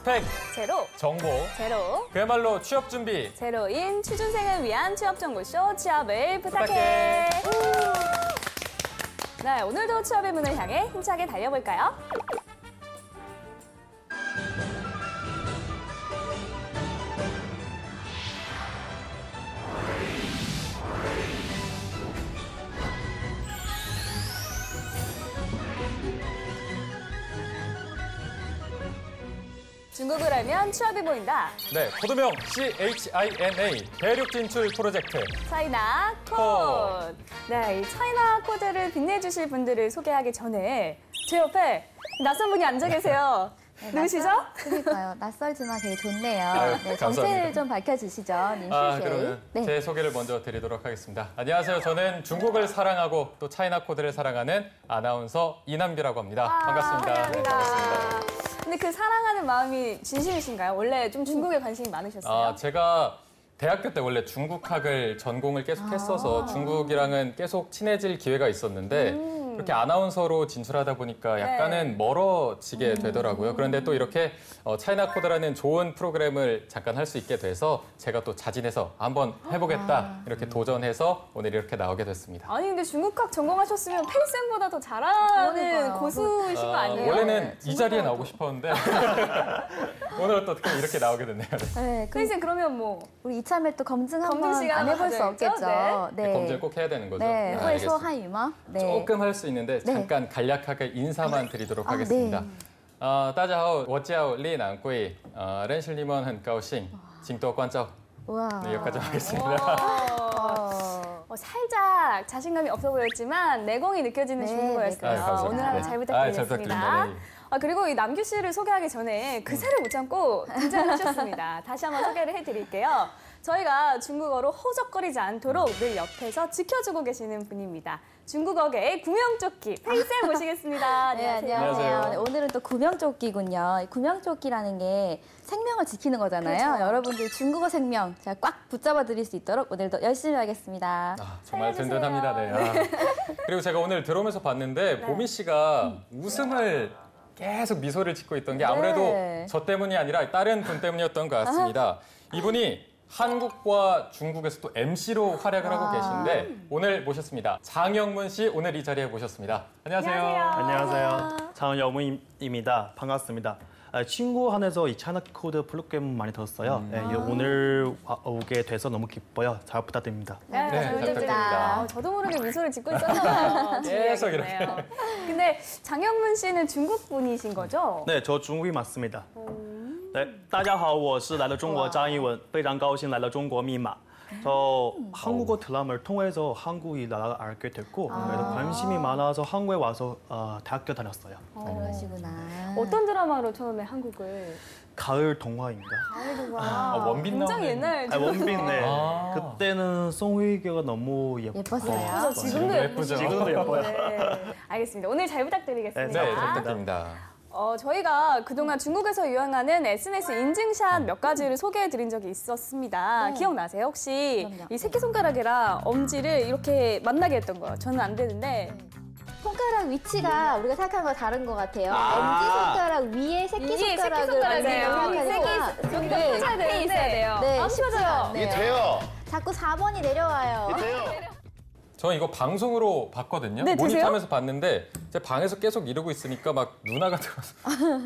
스펙 제로, 정보 제로, 그야말로 취업 준비 제로인 취준생을 위한 취업정보쇼 취업을 부탁해. 네, 오늘도 취업의 문을 향해 힘차게 달려볼까요? 중국을 알면 취업이 보인다. 네, 코드명 CHINA 대륙 진출 프로젝트 차이나 코드. 네, 이 차이나 코드를 빛내주실 분들을 소개하기 전에 제 옆에 낯선 분이 앉아 계세요. 누구시죠? 그러니까요. 낯설지만 되게 좋네요. 아유, 네, 감사합니다. 정체를 좀 밝혀주시죠. 그러면 네. 제 소개를 먼저 드리도록 하겠습니다. 안녕하세요. 저는 중국을 사랑하고 또 차이나 코드를 사랑하는 아나운서 이남규라고 합니다. 반갑습니다. 네, 반갑습니다. 근데 그 사랑하는 마음이 진심이신가요? 원래 좀 중국에 관심이 많으셨어요? 제가 대학교 때 원래 중국학을 전공을 계속 했어서 중국이랑은 계속 친해질 기회가 있었는데 그렇게 아나운서로 진출하다 보니까 약간은 멀어지게 되더라고요. 그런데 또 이렇게 차이나 코드라는 좋은 프로그램을 잠깐 할 수 있게 돼서 제가 또 자진해서 한번 해보겠다 이렇게 도전해서 오늘 이렇게 나오게 됐습니다. 아니 근데 중국학 전공하셨으면 페이쌤보다 더 잘하는 그러니까요. 고수이신 거 아니에요? 원래는 이 자리에 나오고 싶었는데 오늘 또 어떻게 이렇게 나오게 됐네요. 네, 페이쌤 그러면 뭐 우리 이참에 또 검증 검증 한번 시간 안 해볼 수 가져야죠. 없겠죠. 네. 검증 꼭 해야 되는 거죠? 네, 네, 회소 알겠습니다. 한유마. 네. 조금 할 수 있는데 네. 잠깐 간략하게 인사만 드리도록 아, 하겠습니다. 네. 大家好，我叫李南贵，认识你们很高兴，请多关照。 우와. 네, 여기까지 하겠습니다. 살짝 자신감이 없어 보였지만 내공이 느껴지는 네, 중국어였어요. 네, 감사합니다. 오늘 한번 네. 잘 잘 부탁드리겠습니다. 부탁드립니다. 네. 그리고 이 남규 씨를 소개하기 전에 그새를 못 참고 등장하셨습니다. 다시 한번 소개를 해드릴게요. 저희가 중국어로 허우적거리지 않도록 늘 옆에서 지켜주고 계시는 분입니다. 중국어계의 구명조끼 페이쌤 모시겠습니다. 네, 안녕하세요. 안녕하세요. 안녕하세요. 네, 오늘은 또 구명조끼군요. 구명조끼라는 게 생명을 지키는 거잖아요. 그렇죠. 여러분들 중국어 생명 제가 꽉 붙잡아 드릴 수 있도록 오늘도 열심히 하겠습니다. 정말 살려주세요. 든든합니다. 네. 그리고 제가 오늘 들어오면서 봤는데 보미 씨가 웃음을 계속 미소를 짓고 있던 게 아무래도 네. 저 때문이 아니라 다른 분 때문이었던 것 같습니다. 이분이 한국과 중국에서 또 MC로 활약을 하고 계신데 오늘 모셨습니다. 장영문 씨 오늘 이 자리에 모셨습니다. 안녕하세요. 안녕하세요. 장영문입니다. 반갑습니다. 친구 안에서 이 차이나 코드 프로그램 많이 들었어요. 네, 오늘 오게 돼서 너무 기뻐요. 잘 부탁드립니다. 네, 잘 잘 부탁드립니다. 부탁드립니다. 저도 모르게 미소를 짓고 있었나봐요. 계속 이렇게. 신기하겠네요. 근데 장영문 씨는 중국 분이신 거죠? 네, 저 중국인 맞습니다. 네, 大家好，我是来了中国张一文，非常高兴来了中国密码。 저 한국어 드라마를 통해서 한국이 나라를 알게 됐고 그래서 관심이 많아서 한국에 와서 대학교 다녔어요. 그러시구나. 어떤 드라마로 처음에 한국을? 가을 동화인가? 원빈 굉장히 나오는. 옛날 원빈 네. 아. 그때는 송혜교가 너무 예뻤어요. 그래서 지금도 예쁘죠. 예쁘시죠? 지금도 예뻐요. 네, 알겠습니다. 오늘 잘 부탁드리겠습니다. 네, 잘 부탁드립니다. 저희가 그동안 중국에서 유행하는 SNS 인증샷 몇 가지를 소개해드린 적이 있었습니다. 네. 기억나세요? 혹시 그럼요. 이 새끼손가락이랑 엄지를 이렇게 만나게 했던 거예요. 저는 안 되는데. 손가락 위치가 우리가 생각한 거 다른 것 같아요. 엄지손가락 위에 새끼손가락을 새끼손가락이에요. 여기가 펴져야 되는데 있어야 돼요. 네, 안 쉽지가 펴져요. 않네요. 이게 돼요. 자꾸 4번이 내려와요. 저 이거 방송으로 봤거든요. 네, 되세요? 모니터하면서 봤는데 제 방에서 계속 이러고 있으니까 막 누나가 들어와서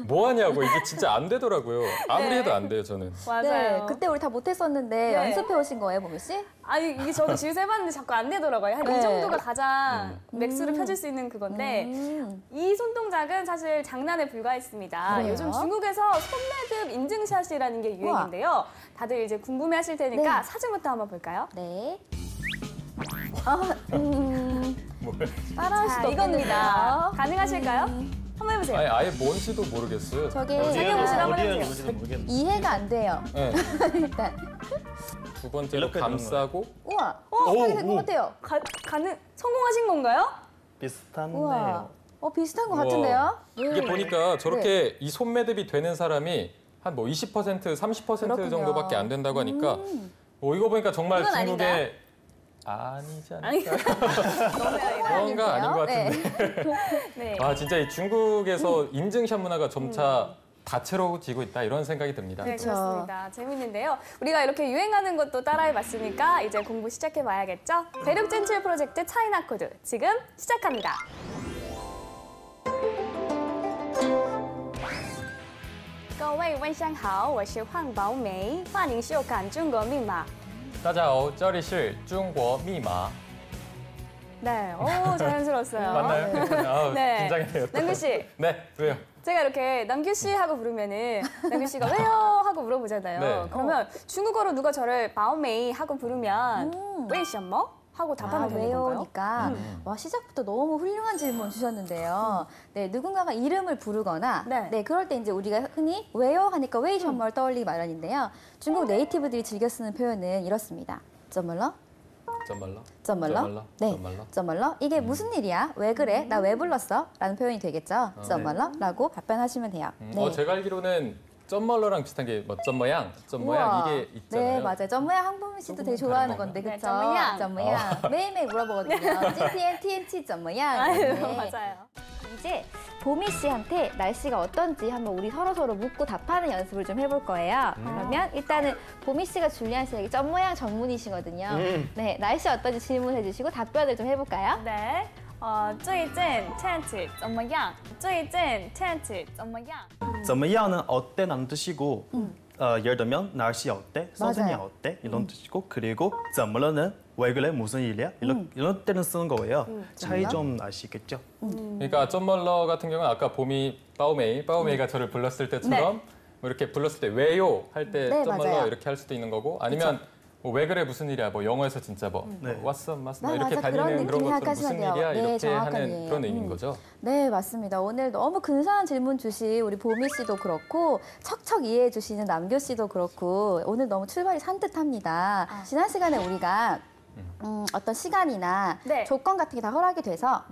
뭐 하냐고 이게 진짜 안 되더라고요. 아무리 네. 해도 안 돼요, 저는. 맞아요. 네, 그때 우리 다 못했었는데 네. 연습해 오신 거예요, 보미 씨? 아니 이게 저도 집에서 해봤는데 자꾸 안 되더라고요. 한 이 네. 정도가 가장 맥스로 펴질 수 있는 그건데 이 손동작은 사실 장난에 불과했습니다. 그래요? 요즘 중국에서 손매듭 인증샷이라는 게 유행인데요. 다들 이제 궁금해하실 테니까 네. 사진부터 한번 볼까요? 네. 자, 따라할 수도 이겁니다. 없겠네요. 가능하실까요? 한번 해보세요. 아니, 아예 뭔지도 모르겠어요. 저게 장영문 씨는 한번 해보세요. 어디는 모르겠는데. 이해가 안 돼요. 네. 일단. 두 번째로 이렇게 되는 감싸고 우와, 오, 하게 된 것 오. 같아요. 성공하신 건가요? 비슷한데요. 우와, 비슷한 것 우와. 같은데요? 이게 보니까 저렇게 이 손매듭이 되는 사람이 한 뭐 20%, 30% 그렇군요. 정도밖에 안 된다고 하니까 이거 보니까 정말 이건 중국의 아니지 아니, 않을까? 그런 거 아닌 것 같은데. 네. 아 진짜 이 중국에서 인증샷 문화가 점차 다채로워지고 있다 이런 생각이 듭니다. 네, 그쵸. 그렇습니다. 재밌는데요. 우리가 이렇게 유행하는 것도 따라해봤으니까 이제 공부 시작해봐야겠죠? 대륙 진출 프로젝트 차이나 코드 지금 시작합니다. 各位晚上好，我是黄宝梅，欢迎收看中国密码。 따자오, 这里是中国密码. 네, 오 자연스러웠어요. 맞나요? 아우, 네. 긴장이네요. 또. 남규 씨, 네, 왜요? 제가 이렇게 남규 씨 하고 부르면은 남규 씨가 왜요 하고 물어보잖아요. 네. 그러면 중국어로 누가 저를 바오메이 하고 부르면 为什么 하고 답하면 되는 건가요? 왜요니까 와, 시작부터 너무 훌륭한 질문 주셨는데요. 네, 누군가가 이름을 부르거나 네. 그럴 때 이제 우리가 흔히 왜요 하니까 왜 정말 떠올리기 마련인데요. 중국 네이티브들이 즐겨 쓰는 표현은 이렇습니다. 怎么了? 怎么了? 怎么了? 네, 怎么了? 怎么了? 이게 무슨 일이야? 왜 그래? 나 왜 불렀어? 라는 표현이 되겠죠. 怎么了? 라고 답변하시면 돼요. 네. 제가 알기로는 점멀러랑 비슷한 게 뭐 점모양, 점모양 우와. 이게 있잖아요. 네, 맞아요. 점모양 한보민 씨도 되게 조금 좋아하는 다른 건데, 건가요? 그쵸? 네, 점모양. 점모양. 매일매일 물어보거든요. GTN, TNT 점모양. 아유, 네. 맞아요. 이제 보미 씨한테 날씨가 어떤지 한번 우리 서로 묻고 답하는 연습을 좀 해볼 거예요. 그러면 일단은 보미 씨가 줄리안 씨에게 점모양 전문이시거든요. 네, 날씨 어떤지 질문해 주시고 답변을 좀 해볼까요? 네. 最近天气怎么样？最近天气怎么样？ 怎么样는 어때라는 뜻이고 예를 들면 날씨 어때? 선생님 맞아요. 어때? 이런 뜻이고 그리고 怎么了는 왜 그래? 무슨 일이야? 이런 때는 쓰는 거예요. 차이 좀 아시겠죠? 그러니까 점멀러 같은 경우는 아까 봄이 빠오메이가 저를 불렀을 때처럼 뭐 이렇게 불렀을 때 왜요 할 때 네, 점멀러 맞아요. 이렇게 할 수도 있는 거고 아니면 뭐 왜 그래 무슨 일이야 뭐 영어에서 진짜 뭐 네. 왔어 맞어 네, 이렇게 맞아. 그런 다니는 그런 느낌 것처럼 생각하시면 무슨 돼요. 일이야 네, 이렇게 정확한 하는 이해예요. 그런 의미인 거죠. 네, 맞습니다. 오늘 너무 근사한 질문 주신 우리 보미 씨도 그렇고 척척 이해해 주시는 남교 씨도 그렇고 오늘 너무 출발이 산뜻합니다. 지난 시간에 우리가 어떤 시간이나 네. 조건 같은 게 다 허락이 돼서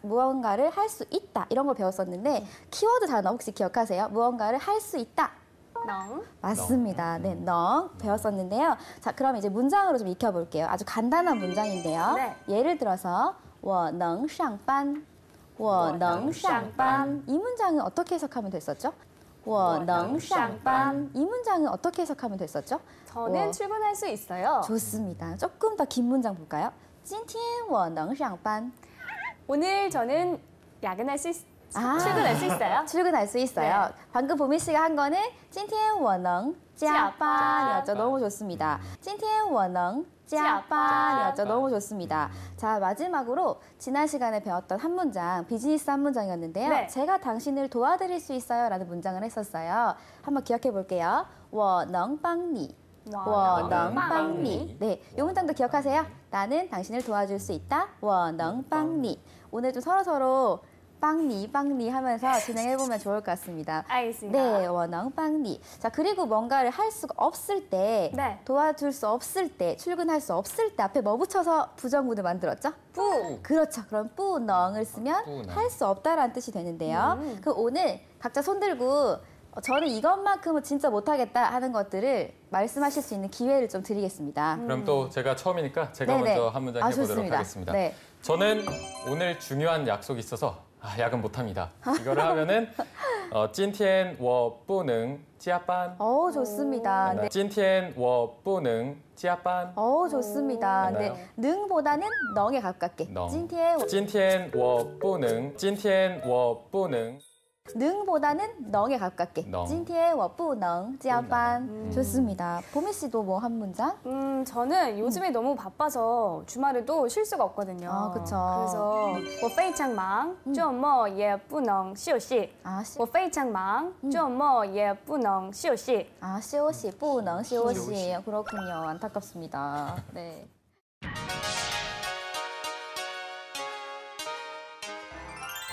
무언가를 할 수 있다 이런 걸 배웠었는데 키워드 단어 혹시 기억하세요? 무언가를 할 수 있다. 能 맞습니다. 네, 너 배웠었는데요. 자, 그럼 이제 문장으로 좀 익혀볼게요. 아주 간단한 문장인데요. 네. 예를 들어서 我能上班,我能上班. 이 문장은 어떻게 해석하면 됐었죠? 我能上班. 이 문장은 어떻게 해석하면 됐었죠? 저는 우와. 출근할 수 있어요. 좋습니다. 조금 더 긴 문장 볼까요? 今天我能上班. 오늘 저는 야근할 수 아. 출근할 수 있어요. 출근할 수 있어요. 네. 방금 보미 씨가 한 거는 今天我能加班이었죠. 너무 좋습니다. 今天我能加班이었죠. 너무 좋습니다. 자, 마지막으로 지난 시간에 배웠던 한 문장, 비즈니스 한 문장이었는데요. 네. 제가 당신을 도와드릴 수 있어요 라는 문장을 했었어요. 한번 기억해 볼게요. 我能帮你. 我能帮你. 네, 이 문장도 기억하세요? 나는 당신을 도와줄 수 있다. 我能帮你. 오늘 좀 서로 빵니 하면서 진행해보면 좋을 것 같습니다. 알겠습니다. 네, 我能帮你. 자, 그리고 뭔가를 할 수가 없을 때, 네. 도와줄 수 없을 때, 출근할 수 없을 때 앞에 뭐 붙여서 부정문을 만들었죠? 부. 그렇죠. 그럼 不能을 쓰면不能. 할 수 없다라는 뜻이 되는데요. 그럼 오늘 각자 손 들고 저는 이것만큼은 진짜 못하겠다 하는 것들을 말씀하실 수 있는 기회를 좀 드리겠습니다. 그럼 또 제가 처음이니까 제가 네네. 먼저 한 문장 해보도록 좋습니다. 하겠습니다. 네. 저는 오늘 중요한 약속이 있어서 야근 못합니다. 이거를 하면은 今天我不能加班. 좋습니다. 네. 今天我不能加班. 좋습니다. 맞나요? 네, 능보다는 넝에 가깝게. 能. 今天今天我不能. 今天我不能. 능보다는 넝에 가깝게. 능. 今天我不能加班. 좋습니다. 보미 씨도 뭐 한 문장? 저는 요즘에 너무 바빠서 주말에도 쉴 수가 없거든요. 아, 그쵸. 그래서 我非常忙,周末也不能休息. 아, 我非常忙,周末也不能休息.休息, 不能休息. 그렇군요. 안타깝습니다. 네.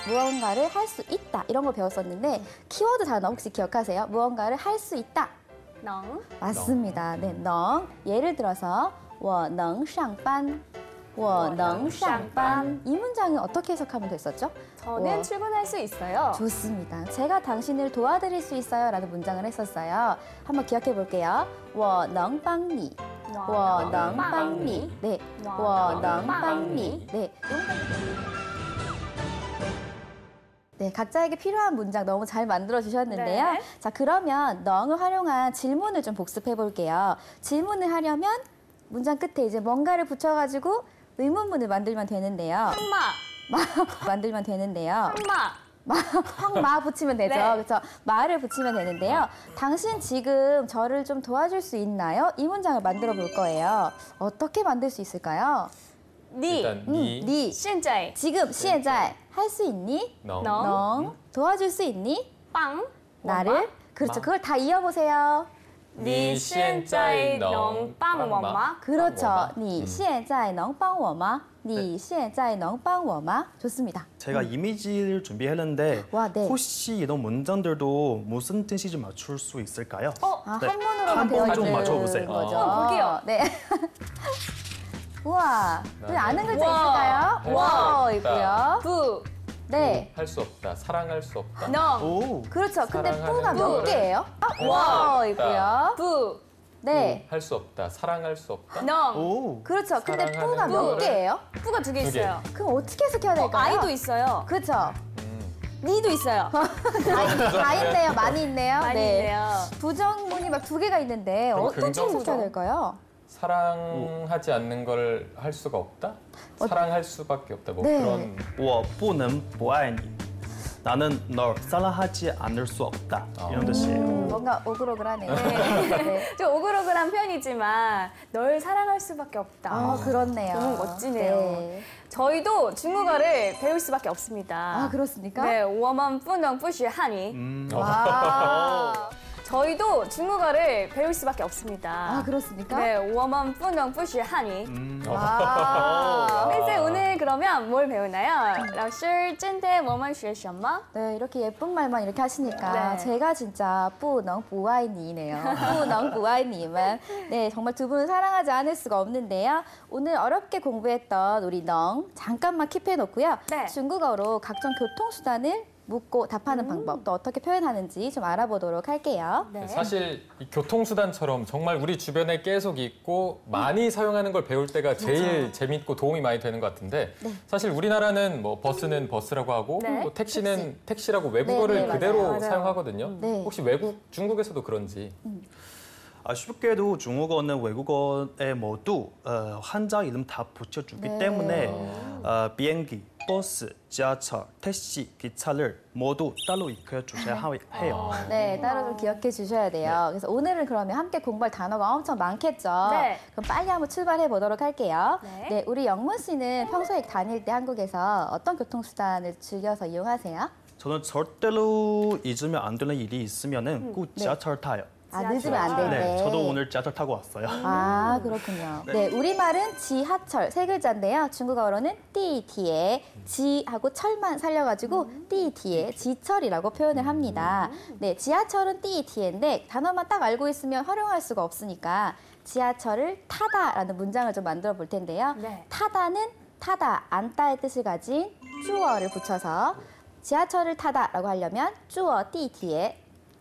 무언가를 할 수 있다 이런 걸 배웠었는데 키워드 단어 혹시 기억하세요? 무언가를 할 수 있다. 能 맞습니다. 네, 能. 예를 들어서 我能上班,我能上班. 이 문장은 어떻게 해석하면 됐었죠? 저는 우와. 출근할 수 있어요. 좋습니다. 제가 당신을 도와드릴 수 있어요 라는 문장을 했었어요. 한번 기억해 볼게요. 我能帮你,我能帮你. 네, 我能帮你. 네, 네, 각자에게 필요한 문장 너무 잘 만들어 주셨는데요. 네. 자, 그러면 넝을 활용한 질문을 좀 복습해 볼게요. 질문을 하려면 문장 끝에 이제 뭔가를 붙여가지고 의문문을 만들면 되는데요. 황마, 만들면 되는데요. 황마. 황마 붙이면 되죠. 네. 그래서 마를 붙이면 되는데요. 당신 지금 저를 좀 도와줄 수 있나요? 이 문장을 만들어 볼 거예요. 어떻게 만들 수 있을까요? 니, 일단 니, 니, 现在 지금, 现在 할 수 있니? 너, 너. 넝, 도와줄 수 있니? 帮 나를? 그렇죠. 마. 그걸 다 이어보세요. 你现在能帮我吗? 그렇죠. 你现在能帮我吗?你现在能帮我吗? 좋습니다. 제가 이미지를 준비했는데 와, 네. 혹시 이런 문장들도 무슨 뜻인지 맞출 수 있을까요? 아, 네. 한문으로만 한번 좀 배워주는 맞춰보세요. 거죠. 볼게요. 네. 우와, 또 아는 글자 와. 있을까요? 와. 와, 있고요. 不 네. 할 수 없다, 사랑할 수 없다. 能 오, 그렇죠. 근데 사랑하는 뿌가 몇 거를 개예요? 와. 와, 있고요. 不 네. 할 수 없다, 사랑할 수 없다. 能 오. 그렇죠. 근데 사랑하는 뿌가 몇 거를 개예요? 뿌가 2개 개. 있어요. 그럼 어떻게 해석해야 될까요? 아이도 있어요. 그렇죠. 니도 있어요. 다 있네요. 많이 있네요. 많이 네. 있네요. 부정문이 막 2개가 있는데 그럼 어떻게 긍정 해석해야 부정. 될까요? 사랑하지 않는 걸 할 수가 없다? 사랑할 수밖에 없다. 뭐 네. 그런 我不能不爱你. 나는 널 사랑하지 않을 수 없다. 이런 뜻이에요. 뭔가 오글오글하네요. 네. 좀 오글오글한 표현이지만 널 사랑할 수밖에 없다. 아, 그렇네요. 너무 멋지네요. 네. 저희도 중국어를 배울 수밖에 없습니다. 아, 그렇습니까? 네, 我们不能不学汉语. 와. 저희도 중국어를 배울 수밖에 없습니다. 아, 그렇습니까? 네, 我们不能不学汉语. 와. 선생님 오늘 그러면 뭘 배우나요? 老师今天我们学什么? 네, 이렇게 예쁜 말만 이렇게 하시니까 네. 제가 진짜 뿌능 부아이니네요. 뿌능 부아이님은 네, 정말 두 분을 사랑하지 않을 수가 없는데요. 오늘 어렵게 공부했던 우리 넝 잠깐만 킵해 놓고요. 네. 중국어로 각종 교통수단을 묻고 답하는 방법 또 어떻게 표현하는지 좀 알아보도록 할게요. 네. 사실 이 교통수단처럼 정말 우리 주변에 계속 있고 많이 사용하는 걸 배울 때가 제일 재밌고 도움이 많이 되는 것 같은데 사실 우리나라는 뭐 버스는 버스라고 하고 네. 또 택시는 택시라고 외국어를 네, 네, 그대로 맞아요. 사용하거든요. 네. 혹시 외국 중국에서도 그런지 아쉽게도 중국어는 외국어에 모두 한자 이름 다 붙여주기 네. 때문에 비행기, 버스, 지하철, 택시, 기차를 모두 따로 익혀주셔야 해요. 네, 따로 좀 기억해 주셔야 돼요. 그래서 오늘은 그러면 함께 공부할 단어가 엄청 많겠죠. 네. 그럼 빨리 한번 출발해 보도록 할게요. 네. 우리 영문 씨는 평소에 다닐 때 한국에서 어떤 교통수단을 즐겨서 이용하세요? 저는 절대로 잊으면 안 되는 일이 있으면은 꼭 지하철 타요. 아, 늦으면 안 될 때. 네, 저도 오늘 지하철 타고 왔어요. 아, 그렇군요. 네, 우리말은 지하철 세 글자인데요. 중국어로는 띠티에 지하고 철만 살려가지고 띠티에 지철이라고 표현을 합니다. 네, 지하철은 띠티에인데 단어만 딱 알고 있으면 활용할 수가 없으니까 지하철을 타다라는 문장을 좀 만들어 볼 텐데요. 네. 타다는 타다, 앉다의 뜻을 가진 주어를 붙여서 지하철을 타다라고 하려면 주어 띠티에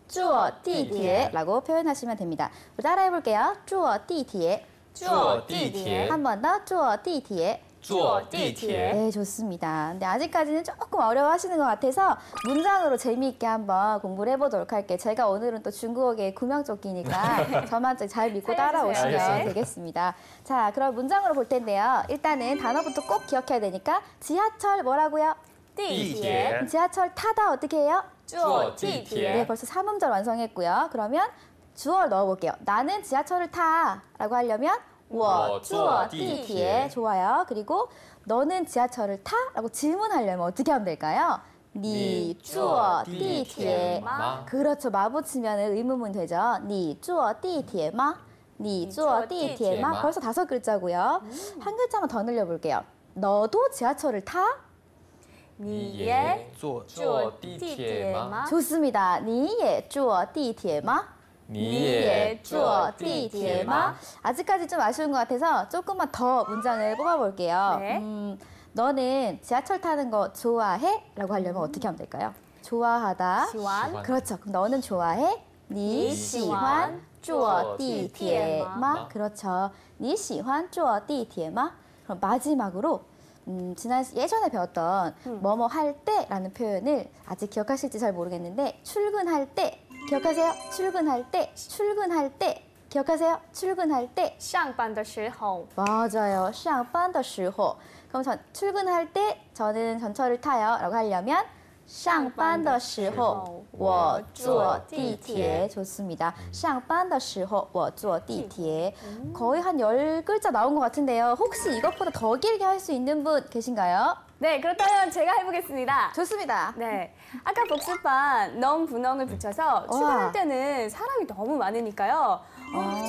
주어 띠티에라고 표현하시면 됩니다. 따라해 볼게요. 주어 띠티에. 坐地铁 한 번 더. 주어 띠티에. 坐地铁 네, 좋습니다. 근데 아직까지는 조금 어려워하시는 것 같아서 문장으로 재미있게 한번 공부를 해보도록 할게요. 제가 오늘은 또 중국어계 구명조끼니까 저만 잘 믿고 따라오시면 알겠습니다. 되겠습니다. 자, 그럼 문장으로 볼 텐데요. 일단은 단어부터 꼭 기억해야 되니까 지하철 뭐라고요? 地铁 네. 지하철 타다 어떻게 해요? 坐地铁 네, 벌써 3음절 완성했고요. 그러면 주어를 넣어볼게요. 나는 지하철을 타라고 하려면 我坐地铁 좋아요. 그리고 너는 지하철을 타라고 질문하려면 어떻게 하면 될까요? 你坐地铁 마. 그렇죠. 마 붙이면 의문문 되죠. 你坐地铁吗?你坐地铁吗? 벌써 5글자고요. 한 글자만 더 늘려볼게요. 너도 지하철을 타? 你也坐坐地铁吗 좋습니다. 你也坐地铁吗?你也坐地铁吗 아직까지 좀 아쉬운 것 같아서 조금만 더 문장을 뽑아볼게요. 네. 너는 지하철 타는 거 좋아해? 라고 하려면 어떻게 하면 될까요? 좋아하다. 喜欢 그렇죠. 그럼 너는 좋아해? 你喜欢坐地铁吗? 그렇죠. 你喜欢坐地铁吗? 그럼 마지막으로 지난 예전에 배웠던 뭐뭐 할 때라는 표현을 아직 기억하실지 잘 모르겠는데 출근할 때 기억하세요? 출근할 때, 출근할 때 기억하세요? 출근할 때 上班的时候 맞아요. 上班的时候 그럼 출근할 때 저는 전철을 타요 라고 하려면 上班的时候我坐地铁 좋습니다. 上班的时候我坐地铁 거의 한 10글자 나온 것 같은데요. 혹시 이것보다 더 길게 할 수 있는 분 계신가요? 네, 그렇다면 제가 해보겠습니다. 좋습니다. 네, 아까 복습반 넌 분엉을 붙여서 출근할 때는 사람이 너무 많으니까요.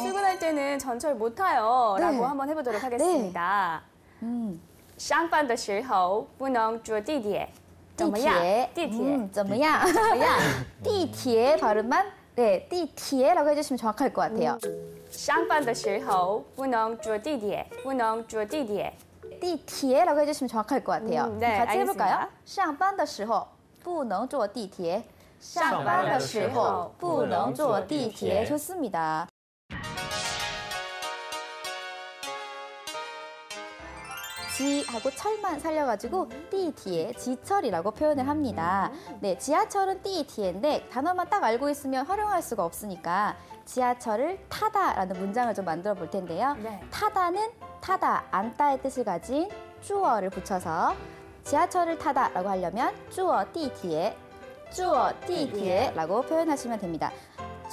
출근할 때는 전철 못 타요 라고 네. 한번 해보도록 하겠습니다. 上班的时候不能坐地铁怎么样? 地铁 怎么样? 地铁 발음만 네, 地铁라고 해주시면 정확할 것 같아요. 上班的时候不能坐地铁不能坐地铁 地铁라고 해주시면 정확할 것 같아요. 네, 같이 해볼까요? 알겠습니다. 上班的时候不能坐地铁上班的时候不能坐地铁 좋습니다. 지하고 철만 살려가지고 띠티에 지철이라고 표현을 합니다. 네, 지하철은 띠티인데 단어만 딱 알고 있으면 활용할 수가 없으니까 지하철을 타다라는 문장을 좀 만들어 볼 텐데요. 네. 타다는 타다, 앉다의 뜻을 가진 주어를 붙여서 지하철을 타다라고 하려면 주어 띠티에 주어 띠티에라고 표현하시면 됩니다.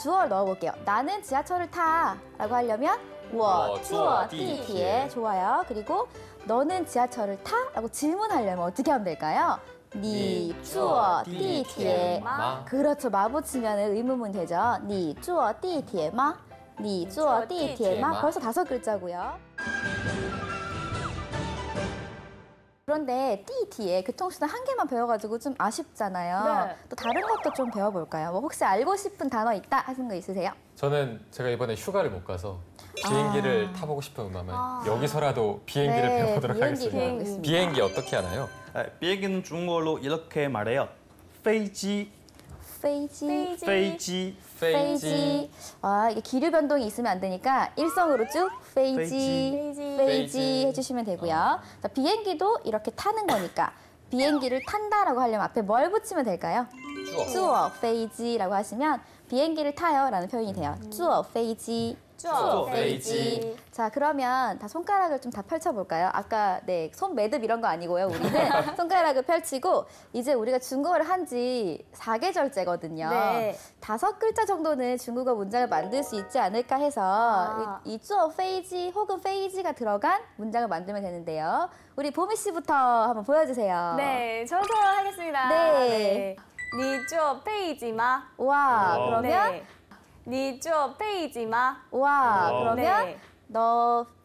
주어를 넣어볼게요. 나는 지하철을 타라고 하려면 我坐地铁 좋아요. 그리고 너는 지하철을 타? 라고 질문하려면 어떻게 하면 될까요? 你坐地铁 그렇죠. 마 붙이면 의문문 되죠. 你坐地铁吗? 你坐地铁吗? 벌써 5글자고요. 그런데 띠티에 교통수단 한 개만 배워가지고 좀 아쉽잖아요. 네. 또 다른 것도 좀 배워볼까요? 뭐 혹시 알고 싶은 단어 있다 하신 거 있으세요? 저는 제가 이번에 휴가를 못 가서 비행기를 타보고 싶은 마음에 여기서라도 비행기를 네, 배워보도록 비행기 하겠습니다. 배워보겠습니다. 비행기 어떻게 하나요? 비행기는 중국어로 이렇게 말해요. 飞机, 飞机 飞机. 페이지. 아, 이게 기류 변동이 있으면 안 되니까 일성으로 쭉 페이지, 페이지 해주시면 되고요. 자, 비행기도 이렇게 타는 거니까 비행기를 탄다라고 하려면 앞에 뭘 붙이면 될까요? 주어 페이지라고 하시면 비행기를 타요라는 표현이 돼요. 주어 페이지. 坐飞机 자, 그러면 다 손가락을 좀 다 펼쳐볼까요? 아까 네, 손 매듭 이런 거 아니고요. 우리는 손가락을 펼치고 이제 우리가 중국어를 한 지 4계절째거든요. 네. 5글자 정도는 중국어 문장을 만들 수 있지 않을까 해서 이 주어 페이지 혹은 페이지가 들어간 문장을 만들면 되는데요. 우리 보미 씨부터 한번 보여주세요. 네, 저부터 하겠습니다. 네. 你坐飞机吗? 와, 와우. 그러면 네. 你坐飞机吗? 와, 와우. 그러면 네.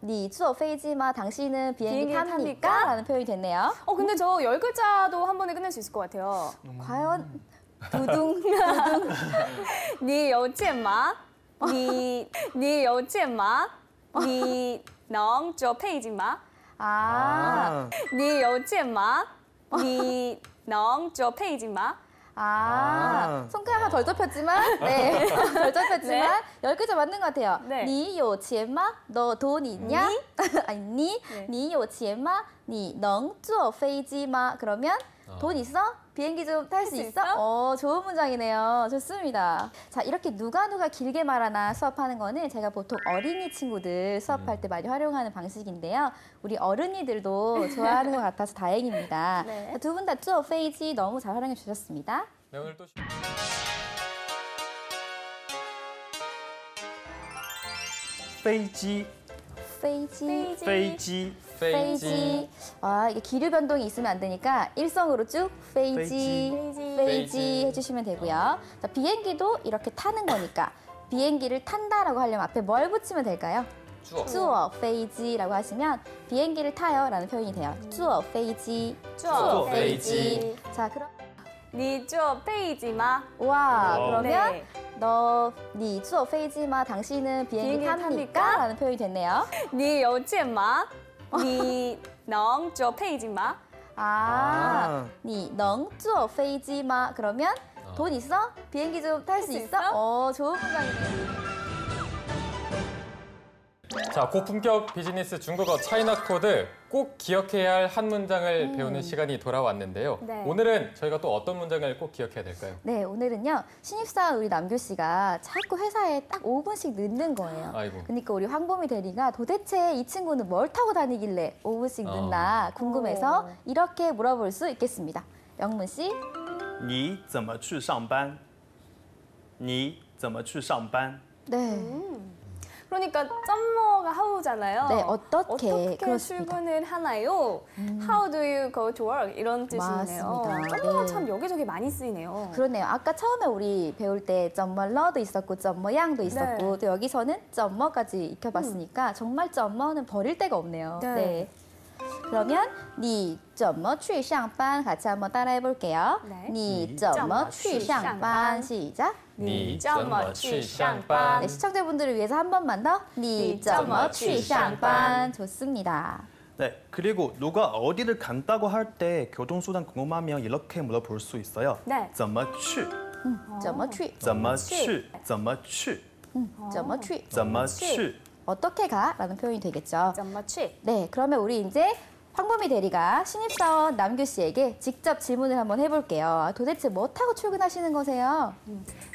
니 주어 페이지마 당신은 비행기 비행기 탑니까? 탑니까? 라는 표현이 됐네요. 근데 저 10글자도 한 번에 끝낼 수 있을 것 같아요. 과연 두둥 你有见吗?你有见吗?你能坐飞机吗? 아, 你有见吗?你能坐飞机吗? 손가락 하나 덜 접혔지만, 네, 덜 접혔지만, 10글자 맞는 것 같아요. 네. 你有钱吗? 너 돈 있냐? 아니, 네. 你有钱吗?你能坐飞机吗? 그러면 돈 있어? 비행기 좀 탈 수 수 있어? 있어? 좋은 문장이네요. 좋습니다. 자, 이렇게 누가 길게 말하나 수업하는 거는 제가 보통 어린이 친구들 수업할 때 많이 활용하는 방식인데요. 우리 어른이들도 좋아하는 것 같아서 다행입니다. 네. 두 분 다 쭈어 페이지 너무 잘 활용해 주셨습니다. 네, 오늘 또飞机, 飞机飞机. 페이지. 이게 기류 변동이 있으면 안 되니까 일성으로 쭉 페이지, 페이지 해주시면 되고요. 자, 비행기도 이렇게 타는 거니까 비행기를 탄다라고 하려면 앞에 뭘 붙이면 될까요? 주어 페이지라고 하시면 비행기를 타요라는 표현이 돼요. 주어 페이지, 坐飞机 자, 그럼 你坐飞机吗? 와, 와. 그러면 네. 니 주어 페이지마 당신은 비행기 비행기 탑니까? 탑니까? 라는 표현이 됐네요. 你有见吗?你能坐飞机吗? 니能坐飞机吗? 그러면 돈 있어? 비행기 좀 탈 수 수 있어? 있어? 좋은 문장이네요. 자, 고품격 비즈니스 중국어 차이나 코드 꼭 기억해야 할 한 문장을 배우는 시간이 돌아왔는데요. 네. 오늘은 저희가 또 어떤 문장을 꼭 기억해야 될까요? 네, 오늘은요. 신입사원 우리 남규 씨가 자꾸 회사에 딱 5분씩 늦는 거예요. 아이고. 그러니까 우리 황보미 대리가 do대체 이 친구는 뭘 타고 다니길래 5분씩 늦나 궁금해서 이렇게 물어볼 수 있겠습니다. 영문 씨. 你怎么去上班？你怎么去上班？ 네. 그러니까 썸머가 how잖아요. 네, 어떻게, 그렇습니다. 출근을 하나요? How do you go to work? 이런 뜻이네요. 맞습니다. 썸머가 네. 참 여기저기 많이 쓰이네요. 그렇네요. 아까 처음에 우리 배울 때 점머러도 있었고 점머양도 있었고 또 여기서는 점머까지 익혀봤으니까 정말 점머는 버릴 데가 없네요. 네. 네. 그러면 你怎么去上班 같이 한번 따라해 볼게요. 네. 你怎么去上班 시작. 你怎么去上班 네, 시청자분들을 위해서 한 번만 더. 你怎么去上班 좋습니다. 네, 그리고 누가 어디를 간다고 할 때 교통수단 궁금하면 이렇게 물어볼 수 있어요. 네. 怎么去？怎么去?怎么去？怎么去？怎么去?怎么去？ 어떻게 가? 라는 표현이 되겠죠. 怎么去? 네, 그러면 우리 이제 황보미 대리가 신입사원 남규 씨에게 직접 질문을 한번 해볼게요. 도대체 뭐 타고 출근하시는 거세요?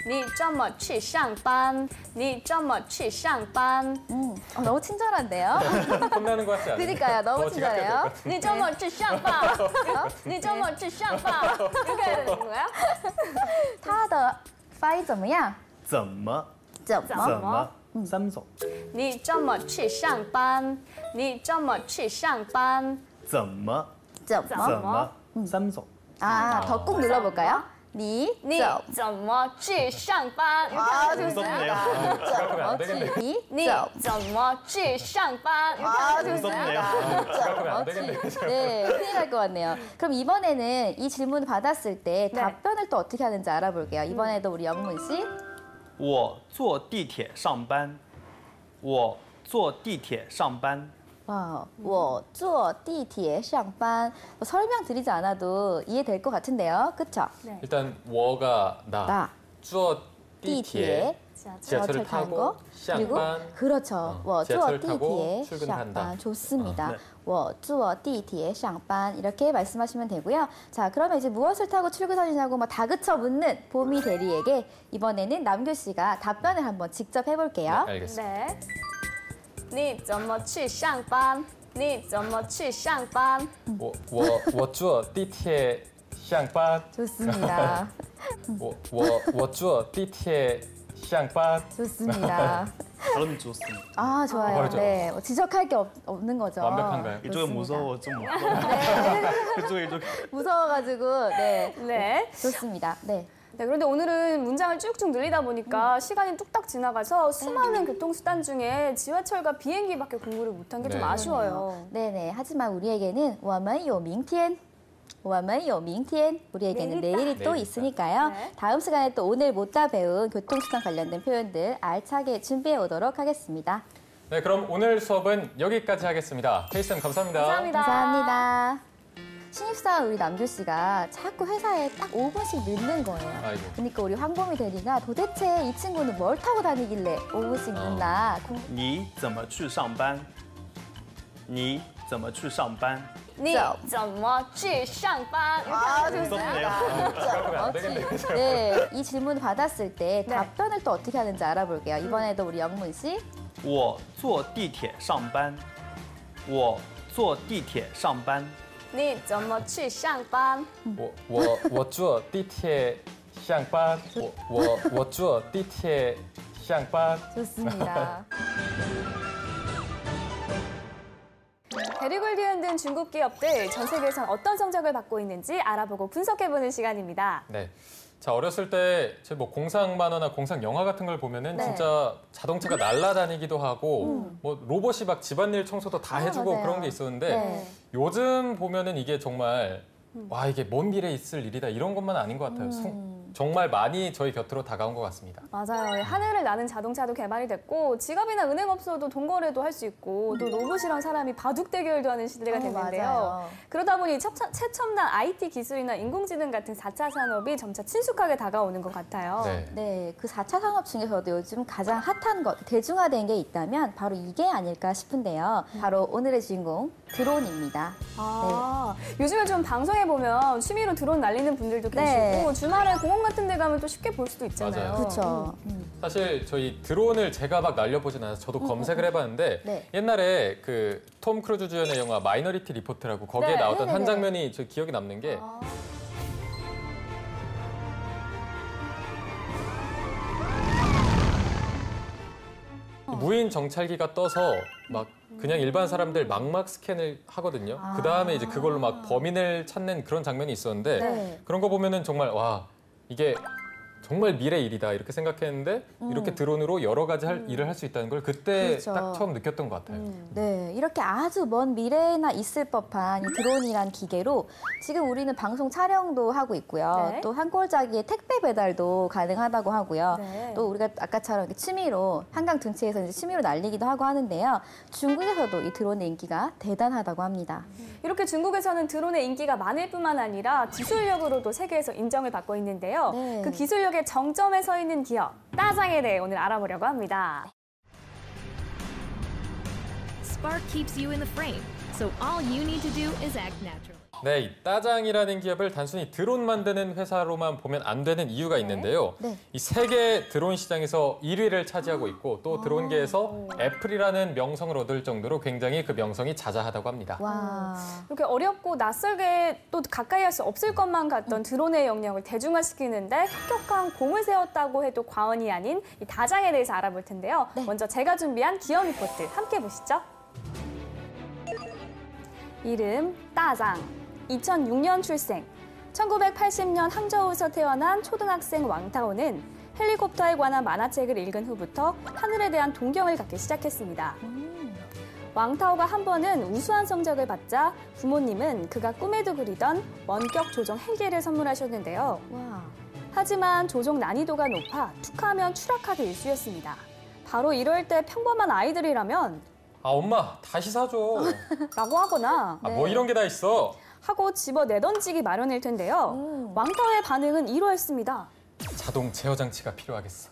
你怎么去上班?你怎么去上班? 너무 친절한데요? 혼나는 것 같지 않아요? 그러니까요, 너무 지각해야 될것 친절해요. 같은데. 你怎么去上班?你怎么去上班? 이렇게 해야 되는 거야? 他的发音怎么样?怎么？怎么?怎么？三种。你怎么去上班?你怎么去上班?怎么？怎么?怎么？三种。 아, 더 꾹 눌러볼까요? 你你怎么去上班? 이렇게 아, 하면 무섭네요. 지각하면 안 되겠네요. 你 你怎么去上班? 이렇게 아, 하면 무섭네요. 지각하면 안 되겠네요. 네, 큰일 날 것 같네요. 그럼 이번에는 이 질문을 받았을 때 네. 답변을 또 어떻게 하는지 알아볼게요. 이번에도 우리 영문 씨. 我坐地铁上班。我坐地铁上班。 와, 我坐地铁上班. 뭐 설명 드리지 않아도 이해될 것 같은데요. 그쵸? 일단 워가 나, 坐地铁 지하철을 타고 그리고 上班 그렇죠. 我坐 지하철을 地 타고 铁 출근한다. 上班 좋습니다. 네. 我坐地铁上班 이렇게 말씀하시면 되고요. 자, 그러면 이제 무엇을 타고 출근하시냐고 막 다그쳐 묻는 보미 대리에게 이번에는 남규 씨가 답변을 한번 직접 해볼게요. 알겠습니다. 네. 你怎么去上班?你怎么去上班?我坐地铁上班 좋습니다. 我坐地铁上班 좋습니다. 발음 좋습니다. 아, 좋아요. 그렇죠. 네, 지적할 게 없는 거죠. 완벽한가요? 이쪽은 좋습니다. 무서워 좀. 이쪽. 무서워가지고, 네. 네. 좋습니다. 네. 네, 그런데 오늘은 문장을 쭉쭉 늘리다 보니까 시간이 뚝딱 지나가서 수많은 교통수단 중에 지하철과 비행기밖에 공부를 못한 게 좀 네. 아쉬워요. 네네. 하지만 우리에게는 我们有明天. 我们有明天. 우리에게는 내일 있다. 내일이 또 내일 있다. 있으니까요. 네. 다음 시간에 또 오늘 못다 배운 교통수단 관련된 표현들 알차게 준비해 오도록 하겠습니다. 네, 그럼 오늘 수업은 여기까지 하겠습니다. 케이쌤 감사합니다. 감사합니다. 감사합니다. 신입사원 우리 남규 씨가 자꾸 회사에 딱 5분씩 늦는 거예요. 아이고. 그러니까 우리 황보미 대리가 도대체 이 친구는 뭘 타고 다니길래 5분씩 늦나 你怎么去上班？你怎么去上班？你怎么去上班? 이렇게 하면 무섭네요. 지각하면 안 되겠네요. 네, 이 질문을 받았을 때 네. 답변을 또 어떻게 하는지 알아볼게요. 이번에도 우리 영문 씨. 我坐地铁上班。我坐地铁上班。你怎么去上班?我坐地铁上班我坐地铁上班 좋습니다. 대륙을 뒤흔든 중국 기업들 전 세계에선 어떤 성적을 받고 있는지 알아보고 분석해보는 시간입니다. 네. 자, 어렸을 때 뭐 공상 만화나 공상 영화 같은 걸 보면은 네. 진짜 자동차가 날아다니기도 하고 뭐 로봇이 막 집안일 청소도 다 해주고 맞아요. 그런 게 있었는데 네. 요즘 보면은 이게 정말 와 이게 먼 미래에 있을 일이다 이런 것만 아닌 것 같아요. 정말 많이 저희 곁으로 다가온 것 같습니다. 맞아요. 하늘을 나는 자동차도 개발이 됐고 지갑이나 은행 없어도 돈 거래도 할 수 있고 또 로봇이랑 사람이 바둑 대결도 하는 시대가 됐는데요. 맞아요. 그러다 보니 최첨단 IT 기술이나 인공지능 같은 4차 산업이 점차 친숙하게 다가오는 것 같아요. 네. 네, 그 4차 산업 중에서도 요즘 가장 핫한 것, 대중화된 게 있다면 바로 이게 아닐까 싶은데요. 바로 오늘의 주인공, 드론입니다. 아, 요즘에 좀 방송에 보면 취미로 드론 날리는 분들도 계시고 네. 주말에 공원 같은 데 가면 또 쉽게 볼 수도 있잖아요. 맞아요. 그렇죠. 사실 저희 드론을 제가 막 날려보진 않아서 저도 검색을 해봤는데 네. 옛날에 그 톰 크루즈 주연의 영화 마이너리티 리포트라고 거기에 네. 나왔던 한 네네네. 장면이 저 기억에 남는 게 무인 정찰기가 떠서 막 그냥 일반 사람들 망막 스캔을 하거든요. 그 다음에 이제 그걸로 막 범인을 찾는 그런 장면이 있었는데 네. 그런 거 보면은 정말 와 이게 정말 미래 일이다 이렇게 생각했는데 이렇게 드론으로 여러 가지 일을 할 수 있다는 걸 그때 그렇죠. 딱 처음 느꼈던 것 같아요. 네, 이렇게 아주 먼 미래에나 있을 법한 이 드론이란 기계로 지금 우리는 방송 촬영도 하고 있고요. 네. 또 한 골짜기에 택배 배달도 가능하다고 하고요. 네. 또 우리가 아까처럼 이렇게 취미로 한강 둔치에서 이제 취미로 날리기도 하고 하는데요. 중국에서도 이 드론의 인기가 대단하다고 합니다. 이렇게 중국에서는 드론의 인기가 많을 뿐만 아니라 기술력으로도 세계에서 인정을 받고 있는데요. 네. 그 기술력의 정점에 서 있는 기업, 따장에 대해 오늘 알아보려고 합니다. Spark keeps you in the frame, so all you need to do is act natural. 네, 이 따장이라는 기업을 단순히 드론 만드는 회사로만 보면 안 되는 이유가 있는데요. 네. 이 세계 드론 시장에서 1위를 차지하고 있고 또 드론계에서 애플이라는 명성을 얻을 정도로 굉장히 그 명성이 자자하다고 합니다. 와. 이렇게 어렵고 낯설게 또 가까이 할 수 없을 것만 같던 드론의 영역을 대중화시키는데 혁혁한 공을 세웠다고 해도 과언이 아닌 이 다장에 대해서 알아볼 텐데요. 먼저 제가 준비한 기업 리포트 함께 보시죠. 이름 따장, 2006년 출생, 1980년 항저우에서 태어난 초등학생 왕타오는 헬리콥터에 관한 만화책을 읽은 후부터 하늘에 대한 동경을 갖기 시작했습니다. 왕타오가 한 번은 우수한 성적을 받자 부모님은 그가 꿈에도 그리던 원격 조종 헬기를 선물하셨는데요. 와. 하지만 조종 난이도가 높아 툭하면 추락하기 일쑤였습니다. 바로 이럴 때 평범한 아이들이라면 아, 엄마, 다시 사줘. 라고 하거나 아, 뭐 이런 게 다 있어. 하고 집어 내던지기 마련일 텐데요. 왕타오의 반응은 이러했습니다. 자동 제어 장치가 필요하겠어.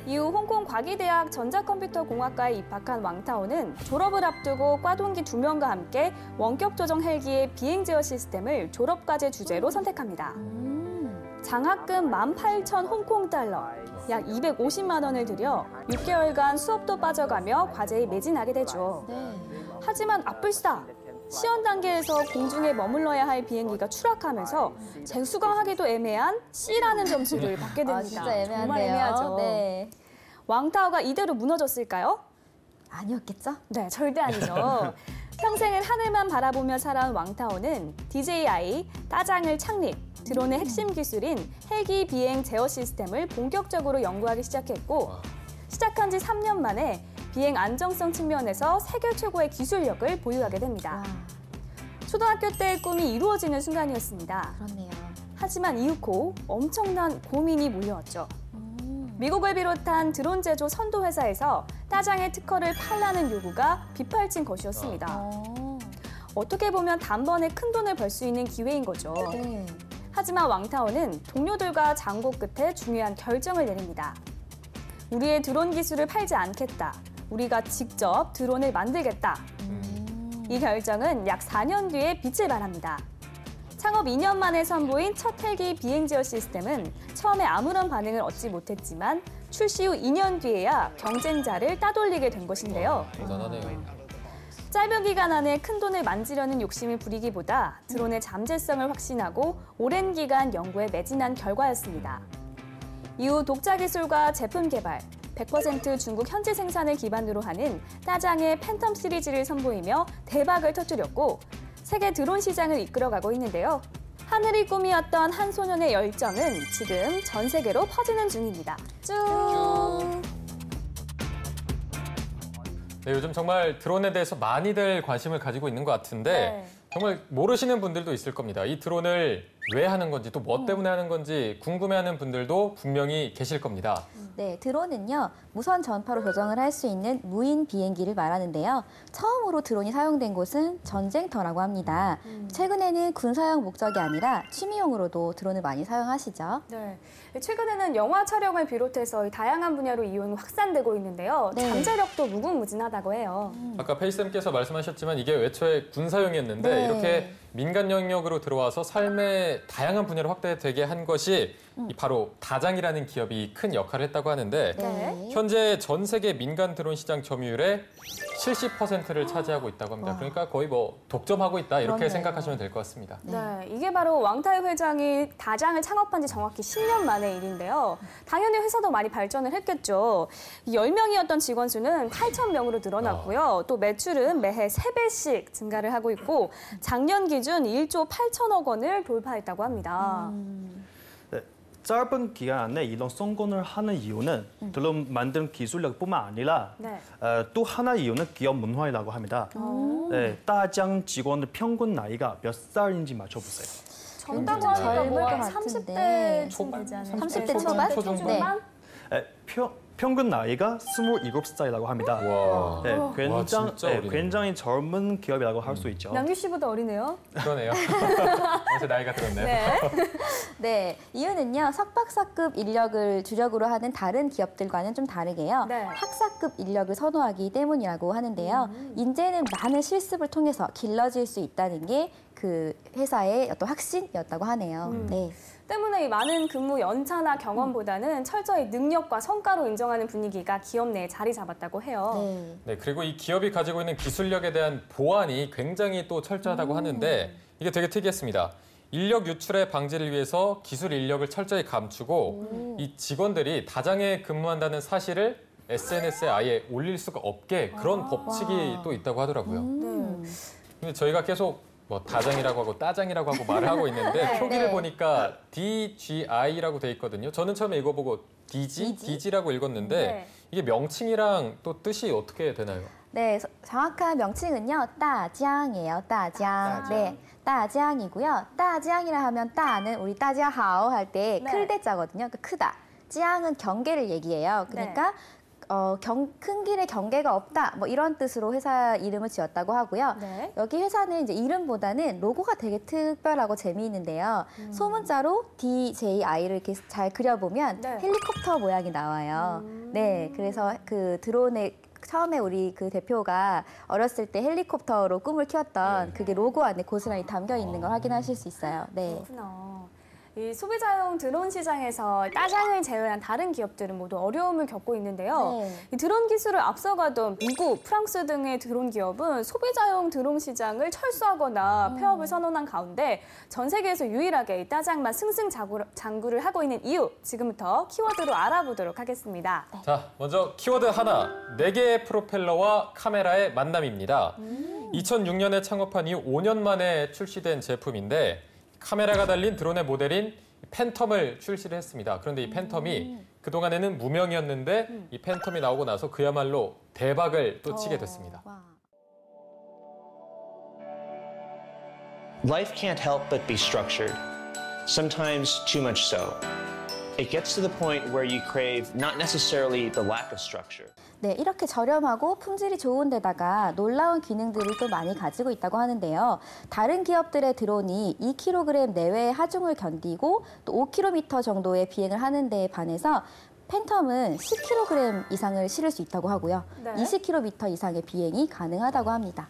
이후 홍콩 과기대학 전자컴퓨터공학과에 입학한 왕타오는 졸업을 앞두고 과동기 2명과 함께 원격 조종 헬기의 비행 제어 시스템을 졸업과제 주제로 선택합니다. 장학금 18,000 홍콩 달러, 약 250만 원을 들여 6개월간 수업도 빠져가며 과제에 매진하게 되죠. 네. 하지만 앞불싸! 시연 단계에서 공중에 머물러야 할 비행기가 추락하면서 재수강하기도 애매한 C라는 점수를 받게 됩니다. 아, 진짜 애매한데요. 정말 애매하죠. 네. 왕타오가 이대로 무너졌을까요? 아니었겠죠? 네, 절대 아니죠. 평생을 하늘만 바라보며 살아온 왕타오는 DJI, 따장을 창립, 드론의 핵심 기술인 헬기 비행 제어 시스템을 본격적으로 연구하기 시작했고 시작한 지 3년 만에 비행 안정성 측면에서 세계 최고의 기술력을 보유하게 됩니다. 와, 초등학교 때의 꿈이 이루어지는 순간이었습니다. 그렇네요. 하지만 이후 엄청난 고민이 몰려왔죠. 미국을 비롯한 드론 제조 선도 회사에서 따장의 특허를 팔라는 요구가 빗발친 것이었습니다. 어떻게 보면 단번에 큰 돈을 벌 수 있는 기회인 거죠. 네. 하지만 왕타오는 동료들과 장고 끝에 중요한 결정을 내립니다. 우리의 드론 기술을 팔지 않겠다. 우리가 직접 드론을 만들겠다. 이 결정은 약 4년 뒤에 빛을 발합니다. 창업 2년 만에 선보인 첫 헬기 비행 제어 시스템은 처음에 아무런 반응을 얻지 못했지만 출시 후 2년 뒤에야 경쟁자를 따돌리게 된 것인데요. 대단하네요. 짧은 기간 안에 큰 돈을 만지려는 욕심을 부리기보다 드론의 잠재성을 확신하고 오랜 기간 연구에 매진한 결과였습니다. 이후 독자 기술과 제품 개발, 100% 중국 현지 생산을 기반으로 하는 따장의 팬텀 시리즈를 선보이며 대박을 터뜨렸고 세계 드론 시장을 이끌어가고 있는데요. 하늘이 꿈이었던 한 소년의 열정은 지금 전 세계로 퍼지는 중입니다. 쭉! 네, 요즘 정말 드론에 대해서 많이들 관심을 가지고 있는 것 같은데 네. 정말 모르시는 분들도 있을 겁니다. 이 드론을 왜 하는 건지 또 뭐 때문에 하는 건지 궁금해하는 분들도 분명히 계실 겁니다. 네, 드론은요, 무선 전파로 조정을 할 수 있는 무인 비행기를 말하는데요. 처음으로 드론이 사용된 곳은 전쟁터라고 합니다. 최근에는 군사용 목적이 아니라 취미용으로도 드론을 많이 사용하시죠. 네. 최근에는 영화 촬영을 비롯해서 이 다양한 분야로 이용이 확산되고 있는데요. 네. 잠재력도 무궁무진하다고 해요. 아까 페이쌤께서 말씀하셨지만 이게 애초에 군사용이었는데 네. 이렇게 민간 영역으로 들어와서 삶의 다양한 분야로 확대되게 한 것이 바로 다장이라는 기업이 큰 역할을 했다고 하는데 네. 현재 전 세계 민간 드론 시장 점유율의 70%를 차지하고 있다고 합니다. 그러니까 거의 뭐 독점하고 있다 이렇게 그렇네요. 생각하시면 될 것 같습니다. 네, 이게 바로 왕타이 회장이 다장을 창업한 지 정확히 10년 만의 일인데요. 당연히 회사도 많이 발전을 했겠죠. 10명이었던 직원 수는 8,000명으로 늘어났고요. 또 매출은 매해 3배씩 증가를 하고 있고 작년 기준 1조 8천억 원을 돌파했다고 합니다. 네, 짧은 기간 안에 이런 성공을 하는 이유는 드론 만드는 기술력뿐만 아니라 네. 또 하나 이유는 기업 문화이라고 합니다. 네, 따장 직원의 평균 나이가 몇 살인지 맞춰보세요. 젊다고 굉장히 하니까 젊을 뭐 것 같은데. 30대쯤 초반? 되지 않을까요? 30대 초반? 초중반? 네. 네, 평균 나이가 27살이라고 합니다. 와, 네, 와, 진짜 어리네요. 굉장히 젊은 기업이라고 할 수 있죠. 남규 씨보다 어리네요. 그러네요. 어제 나이가 들었네요. 네. 네, 이유는요, 석박사급 인력을 주력으로 하는 다른 기업들과는 좀 다르게요. 네. 학사급 인력을 선호하기 때문이라고 하는데요. 인재는 많은 실습을 통해서 길러질 수 있다는 게 그 회사의 어떤 확신이었다고 하네요. 네. 때문에 이 많은 근무 연차나 경험보다는 철저히 능력과 성과로 인정하는 분위기가 기업 내에 자리 잡았다고 해요. 네. 네, 그리고 이 기업이 가지고 있는 기술력에 대한 보완이 굉장히 또 철저하다고 하는데 이게 되게 특이했습니다. 인력 유출의 방지를 위해서 기술 인력을 철저히 감추고 이 직원들이 다장에 근무한다는 사실을 SNS에 아예 올릴 수가 없게 그런 법칙이 또 있다고 하더라고요. 네. 근데 저희가 계속 뭐 다장이라고 하고 따장이라고 하고 말을 하고 있는데 표기를 네. 보니까 DGI라고 돼 있거든요. 저는 처음에 이거 보고 DG라고 읽었는데 네. 이게 명칭이랑 또 뜻이 어떻게 되나요? 네, 정확한 명칭은요, 따장이에요, 따장. 네, 따장이고요. 따장이라 하면 따는 우리 따자하오 할 때 네. 클대자거든요. 그 크다. 짱은 경계를 얘기해요. 그러니까 큰 길에 경계가 없다. 뭐 이런 뜻으로 회사 이름을 지었다고 하고요. 네. 여기 회사는 이제 이름보다는 로고가 되게 특별하고 재미있는데요. 소문자로 DJI를 이렇게 잘 그려보면 네. 헬리콥터 모양이 나와요. 네, 그래서 그 드론의 처음에 우리 그 대표가 어렸을 때 헬리콥터로 꿈을 키웠던 그게 로고 안에 고스란히 담겨 있는 걸 확인하실 수 있어요. 네. 그렇구나. 이 소비자용 드론 시장에서 따장을 제외한 다른 기업들은 모두 어려움을 겪고 있는데요. 네. 이 드론 기술을 앞서가던 미국, 프랑스 등의 드론 기업은 소비자용 드론 시장을 철수하거나 폐업을 선언한 가운데 전 세계에서 유일하게 이 따장만 승승장구를 하고 있는 이유, 지금부터 키워드로 알아보도록 하겠습니다. 자, 먼저 키워드 하나, 4개의 프로펠러와 카메라의 만남입니다. 2006년에 창업한 이후 5년 만에 출시된 제품인데 카메라가 달린 드론의 모델인 팬텀을 출시를 했습니다. 그런데 이 팬텀이 그동안에는 무명이었는데 이 팬텀이 나오고 나서 그야말로 대박을 또 치게 됐습니다. 와. Life can't help but be structured, sometimes too much so. It gets to the point where you crave not necessarily the lack of structure. 네, 이렇게 저렴하고 품질이 좋은 데다가 놀라운 기능들을 또 많이 가지고 있다고 하는데요. 다른 기업들의 드론이 2kg 내외의 하중을 견디고 또 5km 정도의 비행을 하는 데에 반해서 팬텀은 10kg 이상을 실을 수 있다고 하고요. 네. 20km 이상의 비행이 가능하다고 합니다.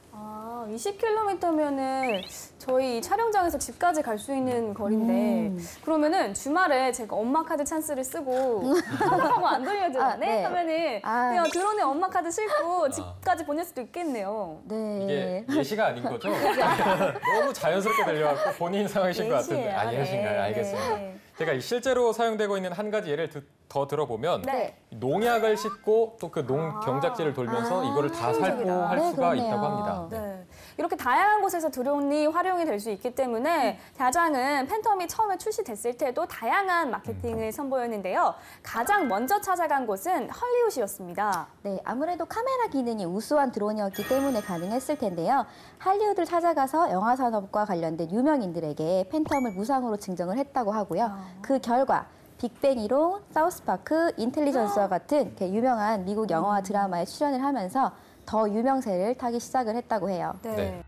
20km면은 저희 촬영장에서 집까지 갈 수 있는 거리인데 그러면은 주말에 제가 엄마 카드 찬스를 쓰고 하고 안 돌려줘 아, 네? 네. 하면은 아. 그냥 드론에 엄마 카드 싣고 집까지 보낼 수도 있겠네요. 네. 이게 예시가 아닌 거죠? 너무 자연스럽게 들려갖고 본인 상황이신 것 같은데. 예시예요. 아, 예시인가요? 네. 알겠습니다. 네. 제가 이 실제로 사용되고 있는 한 가지 예를 더 들어보면 네. 농약을 싣고 또 그 농 경작지를 돌면서 이거를 다 살포할 네, 수가 그러네요. 있다고 합니다. 네. 이렇게 다양한 곳에서 드론이 활용이 될 수 있기 때문에 다장은 팬텀이 처음에 출시됐을 때도 다양한 마케팅을 선보였는데요. 가장 먼저 찾아간 곳은 헐리우드였습니다. 네, 아무래도 카메라 기능이 우수한 드론이었기 때문에 가능했을 텐데요. 할리우드를 찾아가서 영화 산업과 관련된 유명인들에게 팬텀을 무상으로 증정을 했다고 하고요. 그 결과 빅뱅 이론, 사우스파크, 인텔리전스와 같은 이렇게 유명한 미국 영화와 드라마에 출연을 하면서 더 유명세를 타기 시작을 했다고 해요. 네.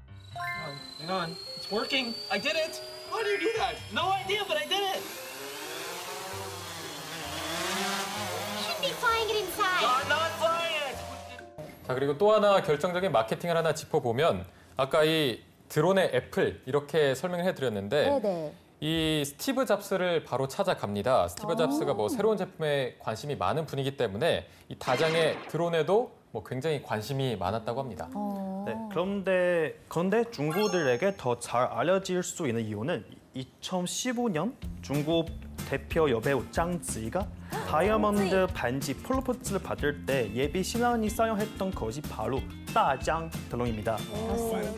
Hang on. It's working. I did it. How do you do that? No idea, but I did it. Should be flying it inside. I'm not flying it. 자, 그리고 또 하나 결정적인 마케팅을 하나 짚어보면 아까 이 드론의 애플 이렇게 설명을 해드렸는데 네네. 이 스티브 잡스를 바로 찾아갑니다. 스티브 잡스가 뭐 새로운 제품에 관심이 많은 분이기 때문에 이 다장의 드론에도 뭐 굉장히 관심이 많았다고 합니다. 네, 그런데 중국들에게 더 잘 알려질 수 있는 이유는 2015년 중국 대표 여배우 장지가 다이아몬드 반지 프로포즈를 받을 때 예비 신랑이 사용했던 것이 바로 다장 드론입니다.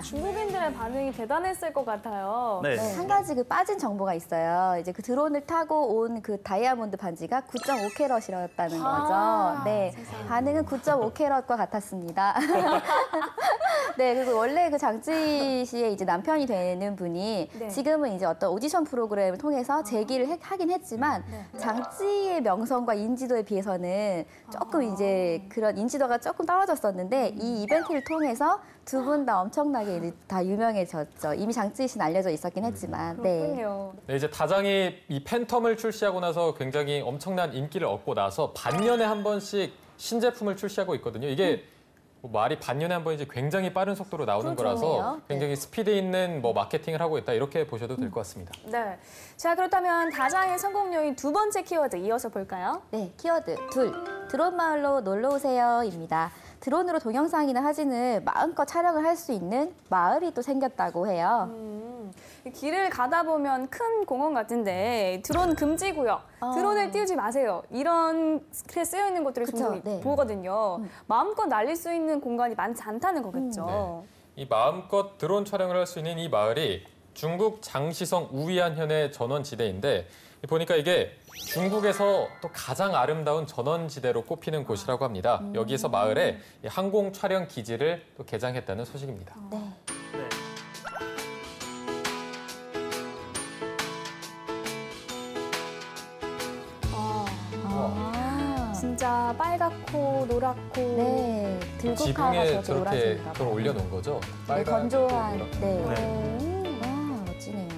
중국인들의 반응이 대단했을 것 같아요. 네. 네, 한 가지 그 빠진 정보가 있어요. 이제 그 드론을 타고 온 그 다이아몬드 반지가 9.5캐럿이었다는 거죠. 네, 반응은 9.5캐럿과 같았습니다. 네, 그리고 원래 그 장지 씨의 이제 남편이 되는 분이 네. 지금은 이제 어떤 오디션 프로그램을 통해서 재기를 하긴 했지만 장지의 명성과 인지도에 비해서는 조금 이제 그런 인지도가 조금 떨어졌었는데 이 이벤트를 통해서 두 분 다 엄청나게 다 유명해졌죠. 이미 장지 씨는 알려져 있었긴 했지만. 네. 그렇군요. 네, 이제 다장이 이 팬텀을 출시하고 나서 굉장히 엄청난 인기를 얻고 나서 반년에 한 번씩 신제품을 출시하고 있거든요. 이게 뭐 말이 반년에 한 번이지 굉장히 빠른 속도로 나오는 거라서 그렇네요. 굉장히 스피드 있는 뭐 마케팅을 하고 있다 이렇게 보셔도 될 것 같습니다. 네. 자, 그렇다면 다장의 성공 요인 두 번째 키워드 이어서 볼까요? 네, 키워드 둘. 드론 마을로 놀러 오세요입니다. 드론으로 동영상이나 사진을 마음껏 촬영을 할 수 있는 마을이 또 생겼다고 해요. 길을 가다 보면 큰 공원 같은데 드론 금지 구역, 드론을 띄우지 마세요. 이런 게 쓰여 있는 곳들이 그쵸, 종종 네. 보거든요. 마음껏 날릴 수 있는 공간이 많지 않다는 거겠죠. 이 마음껏 드론 촬영을 할 수 있는 이 마을이 중국 장시성 우이안현의 전원지대인데 보니까 이게 중국에서 또 가장 아름다운 전원지대로 꼽히는 곳이라고 합니다. 여기에서 마을에 이 항공 촬영 기지를 또 개장했다는 소식입니다. 네. 진짜 빨갛고 노랗고 네, 들국화가 지붕에 저렇게 저렇게 노란색인가 그걸 봐요. 올려놓은 거죠? 네, 빨간 건조한. 노랗고. 네. 와, 멋지네요.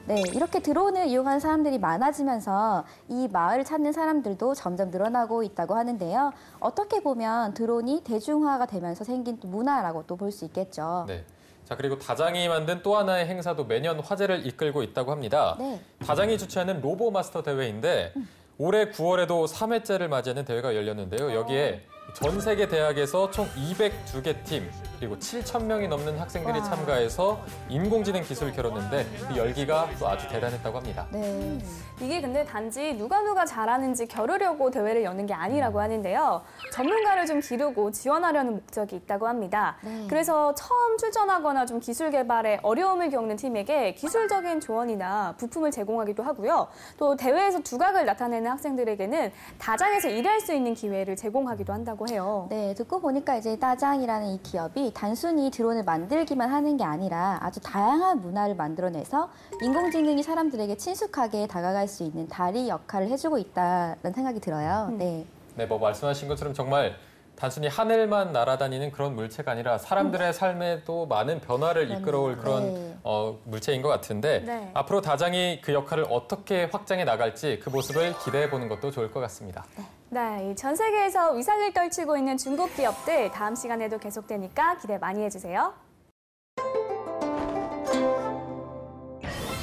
네, 이렇게 드론을 이용하는 사람들이 많아지면서 이 마을을 찾는 사람들도 점점 늘어나고 있다고 하는데요. 어떻게 보면 드론이 대중화가 되면서 생긴 또 문화라고 또 볼 수 있겠죠. 네. 자, 그리고 다장이 만든 또 하나의 행사도 매년 화제를 이끌고 있다고 합니다. 네. 다장이 주최하는 로보마스터 대회인데 올해 9월에도 3회째를 맞이하는 대회가 열렸는데요. 여기에 전 세계 대학에서 총 202개 팀 그리고 7,000명이 넘는 학생들이 참가해서 인공지능 기술을 겨뤘는데 그 열기가 또 아주 대단했다고 합니다. 네. 이게 근데 단지 누가 잘하는지 겨루려고 대회를 여는 게 아니라고 하는데요. 전문가를 좀 기르고 지원하려는 목적이 있다고 합니다. 네. 그래서 처음 출전하거나 좀 기술 개발에 어려움을 겪는 팀에게 기술적인 조언이나 부품을 제공하기도 하고요. 또 대회에서 두각을 나타내는 학생들에게는 다장에서 일할 수 있는 기회를 제공하기도 한다고 해요. 네, 듣고 보니까 이제 따장이라는 이 기업이 단순히 드론을 만들기만 하는 게 아니라 아주 다양한 문화를 만들어내서 인공지능이 사람들에게 친숙하게 다가갈 수 있는 다리 역할을 해주고 있다는 생각이 들어요. 네. 네, 뭐 말씀하신 것처럼 정말 단순히 하늘만 날아다니는 그런 물체가 아니라 사람들의 삶에도 많은 변화를 이끌어올 그런 네. 물체인 것 같은데 네. 앞으로 다장이 그 역할을 어떻게 확장해 나갈지 그 모습을 기대해 보는 것도 좋을 것 같습니다. 네, 전 세계에서 위상을 떨치고 있는 중국 기업들 다음 시간에도 계속되니까 기대 많이 해주세요.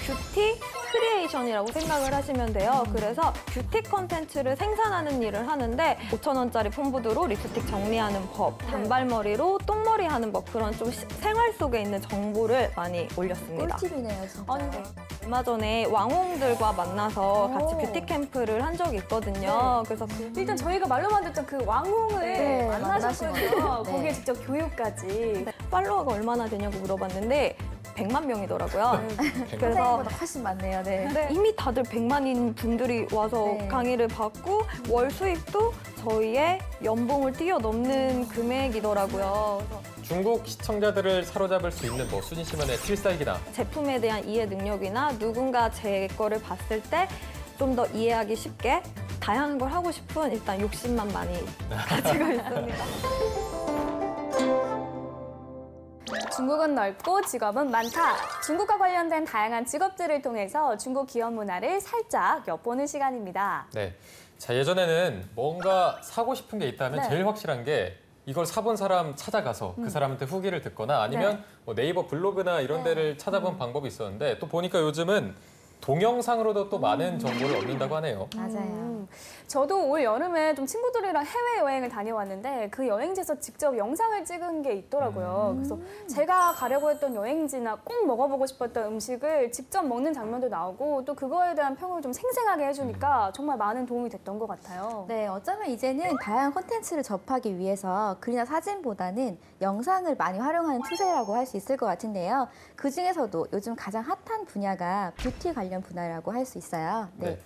뷰티 크리에이션이라고 생각을 하시면 돼요. 그래서 뷰티 컨텐츠를 생산하는 일을 하는데 5,000원짜리 폼부드로 립스틱 정리하는 법, 단발머리로 똥머리 처리하는 법, 그런 좀 생활 속에 있는 정보를 많이 올렸습니다. 꿀팁이네요, 진짜. 얼마 전에 왕홍들과 만나서 같이 뷰티 캠프를 한 적이 있거든요. 그래서 일단 저희가 말로만 듣던 그 왕홍을 네, 만나셨군요. 만나신 거예요. 거기에 직접 교육까지. 팔로워가 얼마나 되냐고 물어봤는데 100만 명이더라고요. 그래서 선생님보다 훨씬 많네요. 네. 이미 다들 100만인 분들이 와서 네. 강의를 받고 월 수익도 저희의 연봉을 뛰어넘는 금액이더라고요. 그래서 중국 시청자들을 사로잡을 수 있는 뭐 수진 씨만의 필살기나 제품에 대한 이해 능력이나 누군가 제 거를 봤을 때 좀 더 이해하기 쉽게 다양한 걸 하고 싶은 일단 욕심만 많이 가지고 있습니다. 중국은 넓고 직업은 많다. 중국과 관련된 다양한 직업들을 통해서 중국 기업 문화를 살짝 엿보는 시간입니다. 네. 자, 예전에는 뭔가 사고 싶은 게 있다면 네. 제일 확실한 게 이걸 사본 사람 찾아가서 그 사람한테 후기를 듣거나 아니면 뭐 네이버 블로그나 이런 데를 찾아본 방법이 있었는데 또 보니까 요즘은 동영상으로도 또 많은 정보를 얻는다고 하네요. 맞아요. 저도 올 여름에 좀 친구들이랑 해외여행을 다녀왔는데 그 여행지에서 직접 영상을 찍은 게 있더라고요. 그래서 제가 가려고 했던 여행지나 꼭 먹어보고 싶었던 음식을 직접 먹는 장면도 나오고 또 그거에 대한 평을 좀 생생하게 해주니까 정말 많은 도움이 됐던 것 같아요. 네, 어쩌면 이제는 다양한 콘텐츠를 접하기 위해서 글이나 사진보다는 영상을 많이 활용하는 추세라고 할 수 있을 것 같은데요. 그중에서도 요즘 가장 핫한 분야가 뷰티 관련 분야라고 할 수 있어요. 네. 네.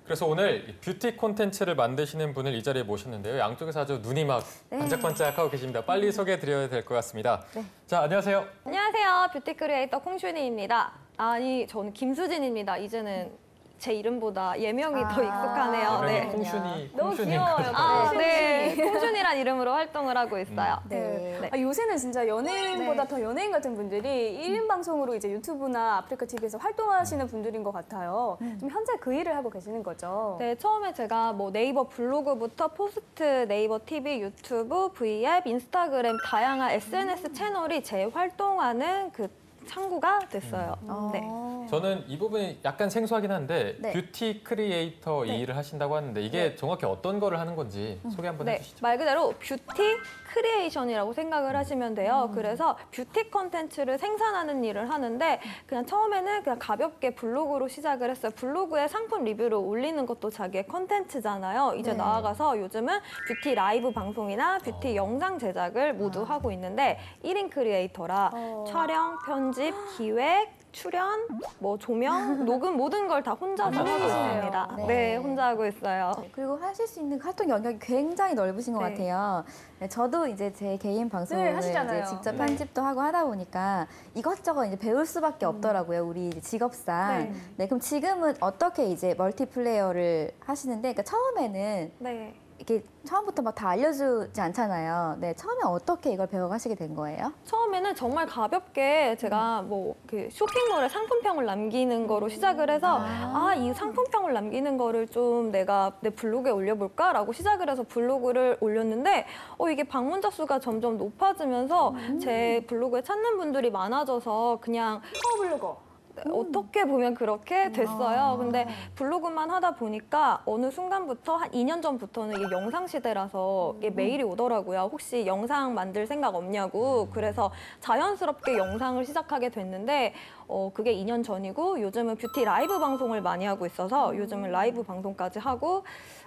그래서 오늘 이 뷰티 콘텐츠를 만드시는 분을 이 자리에 모셨는데요. 양쪽에서 아주 눈이 막 반짝반짝하고 계십니다. 빨리 소개해드려야 될 것 같습니다. 네. 자, 안녕하세요. 안녕하세요. 뷰티 크리에이터 콩슈니입니다. 아니, 저는 김수진입니다. 이제는 제 이름보다 예명이 더 익숙하네요. 네. 네. 콩순이. 너무 귀여워요. 아, 콩슈니. 네. 콩슈니란 이름으로 활동을 하고 있어요. 네. 아, 요새는 진짜 연예인보다 더 연예인 같은 분들이 1인 방송으로 이제 유튜브나 아프리카 TV에서 활동하시는 분들인 것 같아요. 지금 현재 그 일을 하고 계시는 거죠? 네, 처음에 제가 뭐 네이버 블로그부터 포스트, 네이버 TV, 유튜브, V앱, 인스타그램 다양한 SNS 채널이 제 활동하는 그 창구가 됐어요. 네. 저는 이 부분이 약간 생소하긴 한데 네. 뷰티 크리에이터 이 일을 하신다고 하는데 이게 정확히 어떤 거를 하는 건지 소개 한번 네, 해주시죠. 말 그대로 뷰티 크리에이션이라고 생각을 하시면 돼요. 그래서 뷰티 컨텐츠를 생산하는 일을 하는데 그냥 처음에는 그냥 가볍게 블로그로 시작을 했어요. 블로그에 상품 리뷰를 올리는 것도 자기의 컨텐츠잖아요. 이제 네. 나아가서 요즘은 뷰티 라이브 방송이나 뷰티 영상 제작을 모두 하고 있는데 1인 크리에이터라 촬영, 편집, 기획, 출연, 뭐 조명, 녹음 모든 걸 다 혼자서 하고 있습니다. 네. 네, 혼자 하고 있어요. 그리고 하실 수 있는 활동 영역이 굉장히 넓으신 것 네. 같아요. 네, 저도 이제 제 개인 방송을 네, 하시잖아요. 이제 직접 네. 편집도 하고 하다 보니까 이것저것 이제 배울 수밖에 없더라고요. 우리 이제 직업상. 네. 네, 그럼 지금은 어떻게 이제 멀티플레이어를 하시는데, 그러니까 처음에는 네. 이게 처음부터 막 다 알려주지 않잖아요. 네, 처음에 어떻게 이걸 배워가시게 된 거예요? 처음에는 정말 가볍게 제가 뭐 그 쇼핑몰에 상품평을 남기는 거로 시작을 해서 이 상품평을 남기는 거를 좀 내가 내 블로그에 올려볼까라고 시작을 해서 블로그를 올렸는데 이게 방문자 수가 점점 높아지면서 제 블로그에 찾는 분들이 많아져서 그냥 블로거. 어떻게 보면 그렇게 됐어요. 근데 블로그만 하다 보니까 어느 순간부터 한 2년 전부터는 이게 영상 시대라서 이게 메일이 오더라고요. 혹시 영상 만들 생각 없냐고. 그래서 자연스럽게 영상을 시작하게 됐는데 그게 2년 전이고 요즘은 뷰티 라이브 방송을 많이 하고 있어서 요즘은 라이브 방송까지 하고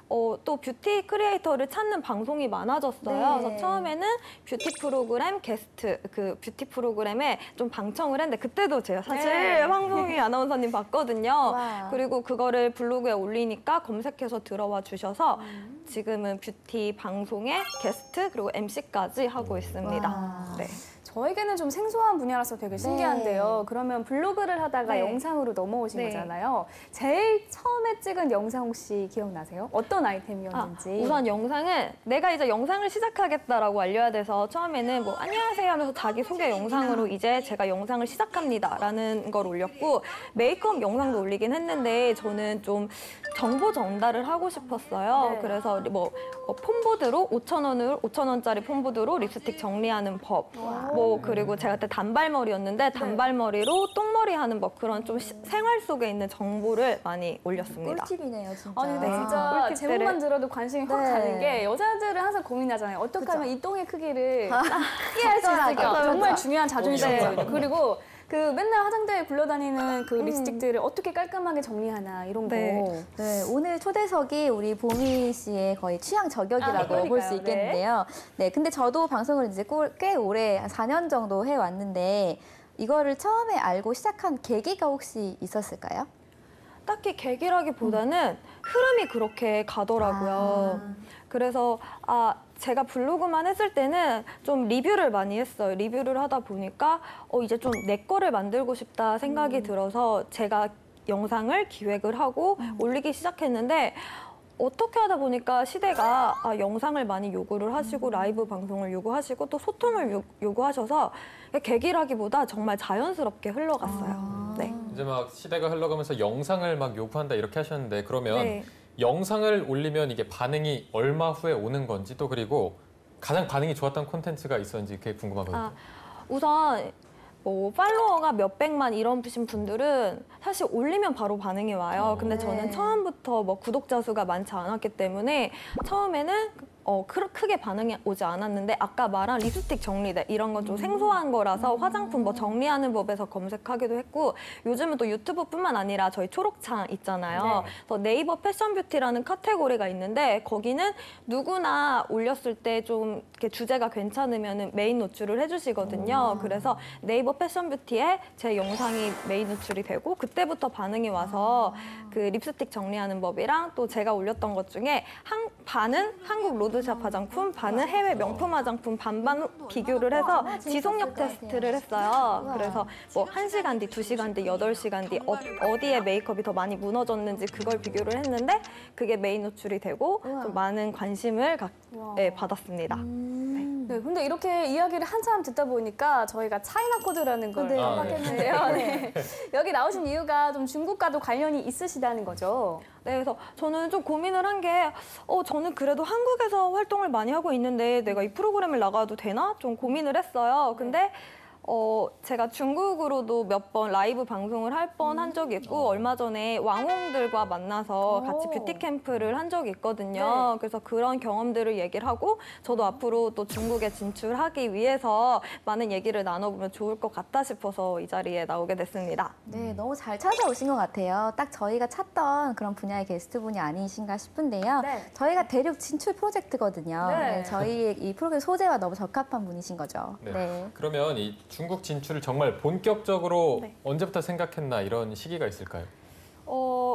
또 뷰티 크리에이터를 찾는 방송이 많아졌어요. 네. 그래서 처음에는 뷰티 프로그램 게스트, 그 뷰티 프로그램에 좀 방청을 했는데 그때도 제가 사실 황송희 아나운서님 봤거든요. 와. 그리고 그거를 블로그에 올리니까 검색해서 들어와 주셔서 지금은 뷰티 방송의 게스트 그리고 MC까지 하고 있습니다. 와. 네. 저에게는 좀 생소한 분야라서 되게 신기한데요. 그러면 블로그를 하다가 네. 영상으로 넘어오신 네. 거잖아요. 제일 처음에 찍은 영상 혹시 기억나세요? 어떤 아이템이었는지. 우선 영상은 내가 이제 영상을 시작하겠다라고 알려야 돼서 처음에는 뭐 안녕하세요 하면서 자기소개 영상으로 이제 제가 영상을 시작합니다라는 걸 올렸고 메이크업 영상도 올리긴 했는데 저는 좀 정보 전달을 하고 싶었어요. 네. 그래서 뭐 폼보드로 5,000원짜리 폼보드로 립스틱 정리하는 법, 뭐 하고 그리고 제가 그때 단발머리였는데 단발머리로 똥머리 하는 법 그런 좀 생활 속에 있는 정보를 많이 올렸습니다. 꿀팁이네요, 진짜. 아니 근데 네. 진짜 꿀팁들을- 제목만 들어도 관심이 확 네. 가는 게 여자들은 항상 고민하잖아요. 어떻게 그쵸. 하면 이 똥의 크기를 크게 할 수 있을까? 그쵸. 정말 중요한 자존심이거든요. 네. 그리고 그 맨날 화장대에 굴러다니는 그 립스틱들을 어떻게 깔끔하게 정리하나 이런 거. 네. 네, 오늘 초대석이 우리 보미 씨의 거의 취향 저격이라고 볼 수 그러니까요. 있겠는데요. 네, 근데 저도 방송을 이제 꽤 오래, 한 4년 정도 해왔는데, 이거를 처음에 알고 시작한 계기가 혹시 있었을까요? 딱히 계기라기보다는 흐름이 그렇게 가더라고요. 그래서 제가 블로그만 했을 때는 좀 리뷰를 많이 했어요. 리뷰를 하다 보니까 이제 좀 내 거를 만들고 싶다 생각이 들어서 제가 영상을 기획을 하고 올리기 시작했는데 어떻게 하다 보니까 시대가 영상을 많이 요구를 하시고 라이브 방송을 요구하시고 또 소통을 요구하셔서 계기라기보다 정말 자연스럽게 흘러갔어요. 네. 이제 막 시대가 흘러가면서 영상을 막 요구한다 이렇게 하셨는데 그러면 네. 영상을 올리면 이게 반응이 얼마 후에 오는 건지 또 그리고 가장 반응이 좋았던 콘텐츠가 있었는지 그게 궁금하거든요. 우선 뭐 팔로워가 몇백만 이런 분들은 사실 올리면 바로 반응이 와요. 근데 저는 처음부터 뭐 구독자 수가 많지 않았기 때문에 처음에는 크게 반응이 오지 않았는데 아까 말한 립스틱 정리대 이런 건 좀 생소한 거라서 화장품 뭐 정리하는 법에서 검색하기도 했고 요즘은 또 유튜브뿐만 아니라 저희 초록창 있잖아요. 그래서 네이버 패션 뷰티라는 카테고리가 있는데 거기는 누구나 올렸을 때 좀 이렇게 주제가 괜찮으면 메인 노출을 해주시거든요. 그래서 네이버 패션 뷰티에 제 영상이 메인 노출이 되고 그때부터 반응이 와서 그 립스틱 정리하는 법이랑 또 제가 올렸던 것 중에 반은 한국 로드샵 화장품, 반은 해외 명품 화장품 반반 비교를 해서 지속력 테스트를 했어요. 그래서 뭐 1시간 뒤, 2시간 뒤, 8시간 뒤 어디에 메이크업이 더 많이 무너졌는지 그걸 비교를 했는데 그게 메인 노출이 되고 좀 많은 관심을 받았습니다. 네, 근데 이렇게 이야기를 한참 듣다 보니까 저희가 차이나 코드라는 걸 파악했는데요. 네. 여기 나오신 이유가 좀 중국과도 관련이 있으시다는 거죠. 네, 그래서 저는 좀 고민을 한 게 저는 그래도 한국에서 활동을 많이 하고 있는데 내가 이 프로그램을 나가도 되나? 좀 고민을 했어요. 근데 제가 중국으로도 몇 번 라이브 방송을 할 뻔 한 적이 있고 얼마 전에 왕홍들과 만나서 같이 뷰티 캠프를 한 적이 있거든요. 그래서 그런 경험들을 얘기를 하고 저도 앞으로 또 중국에 진출하기 위해서 많은 얘기를 나눠보면 좋을 것 같다 싶어서 이 자리에 나오게 됐습니다. 네, 너무 잘 찾아오신 것 같아요. 딱 저희가 찾던 그런 분야의 게스트분이 아니신가 싶은데요. 저희가 대륙 진출 프로젝트거든요. 네, 저희 이 프로그램 소재와 너무 적합한 분이신 거죠. 네. 그러면 이 중국 진출을 정말 본격적으로 언제부터 생각했나 이런 시기가 있을까요?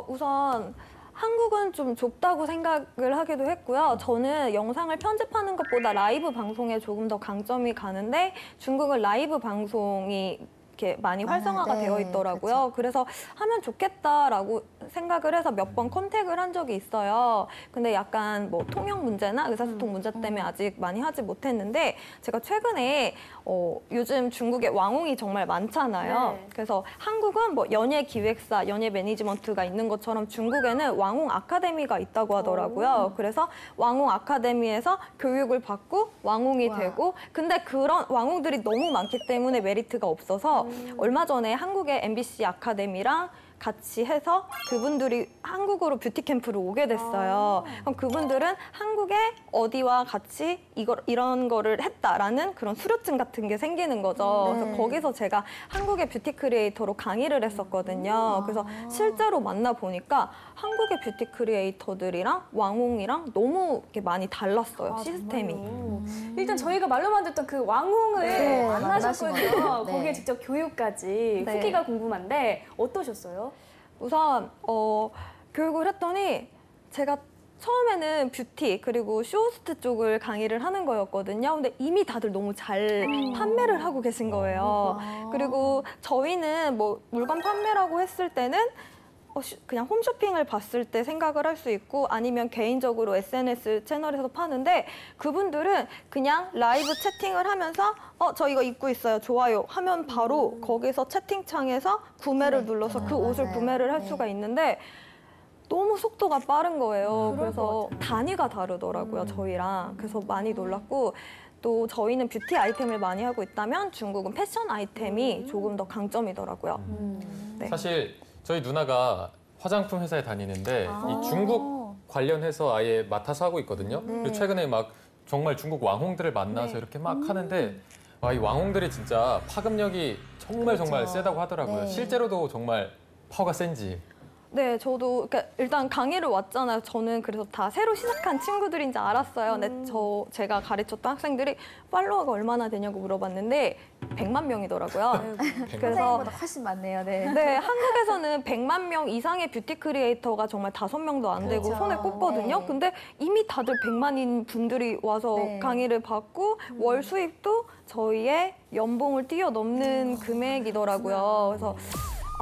우선 한국은 좀 좁다고 생각을 하기도 했고요. 저는 영상을 편집하는 것보다 라이브 방송에 조금 더 강점이 가는데 중국은 라이브 방송이 이렇게 많이 활성화가 되어 있더라고요. 그래서 하면 좋겠다라고 생각을 해서 몇 번 컨택을 한 적이 있어요. 근데 약간 뭐 통역 문제나 의사소통 문제 때문에 아직 많이 하지 못했는데 제가 최근에 요즘 중국에 왕홍이 정말 많잖아요. 그래서 한국은 뭐 연예 기획사, 연예 매니지먼트가 있는 것처럼 중국에는 왕홍 아카데미가 있다고 하더라고요. 그래서 왕홍 아카데미에서 교육을 받고 왕홍이 되고 근데 그런 왕홍들이 너무 많기 때문에 메리트가 없어서 얼마 전에 한국의 MBC 아카데미랑 같이 해서 그분들이 한국으로 뷰티 캠프를 오게 됐어요. 그럼 그분들은 한국에 어디와 같이 이런 거를 했다라는 그런 수료증 같은 게 생기는 거죠. 그래서 거기서 제가 한국의 뷰티 크리에이터로 강의를 했었거든요. 그래서 실제로 만나 보니까 한국의 뷰티 크리에이터들이랑 왕홍이랑 너무 이렇게 많이 달랐어요. 시스템이. 일단 저희가 말로만 듣던 그 왕홍을 만나셨거든요. 네. 거기에 직접 교육까지 후기가 궁금한데 어떠셨어요? 우선 교육을 했더니 제가 처음에는 뷰티 그리고 쇼호스트 쪽을 강의를 하는 거였거든요. 근데 이미 다들 너무 잘 판매를 하고 계신 거예요. 그리고 저희는 뭐 물건 판매라고 했을 때는 그냥 홈쇼핑을 봤을 때 생각을 할 수 있고 아니면 개인적으로 SNS 채널에서 파는데 그분들은 그냥 라이브 채팅을 하면서 저 이거 입고 있어요. 좋아요. 하면 바로 거기서 채팅창에서 구매를 눌러서 그 옷을 구매를 할 수가 있는데 너무 속도가 빠른 거예요. 그래서 단위가 다르더라고요. 저희랑. 그래서 많이 놀랐고 또 저희는 뷰티 아이템을 많이 하고 있다면 중국은 패션 아이템이 조금 더 강점이더라고요. 네. 사실 저희 누나가 화장품 회사에 다니는데 이 중국 관련해서 아예 맡아서 하고 있거든요. 그리고 최근에 막 정말 중국 왕홍들을 만나서 이렇게 막 하는데 와, 이 왕홍들이 진짜 파급력이 정말 세다고 하더라고요. 네. 실제로도 정말 파워가 센지. 네, 저도 그러니까 일단 강의를 왔잖아요. 저는 그래서 다 새로 시작한 친구들인지 알았어요. 근데 제가 가르쳤던 학생들이 팔로워가 얼마나 되냐고 물어봤는데 100만 명이더라고요. 그래서 선생님보다 훨씬 많네요. 네. 네, 한국에서는 100만 명 이상의 뷰티 크리에이터가 정말 5명도 안 되고 그렇죠. 손에 꼽거든요. 네. 근데 이미 다들 100만인 분들이 와서 네. 강의를 받고 월 수입도 저희의 연봉을 뛰어넘는 금액이더라고요. 그래서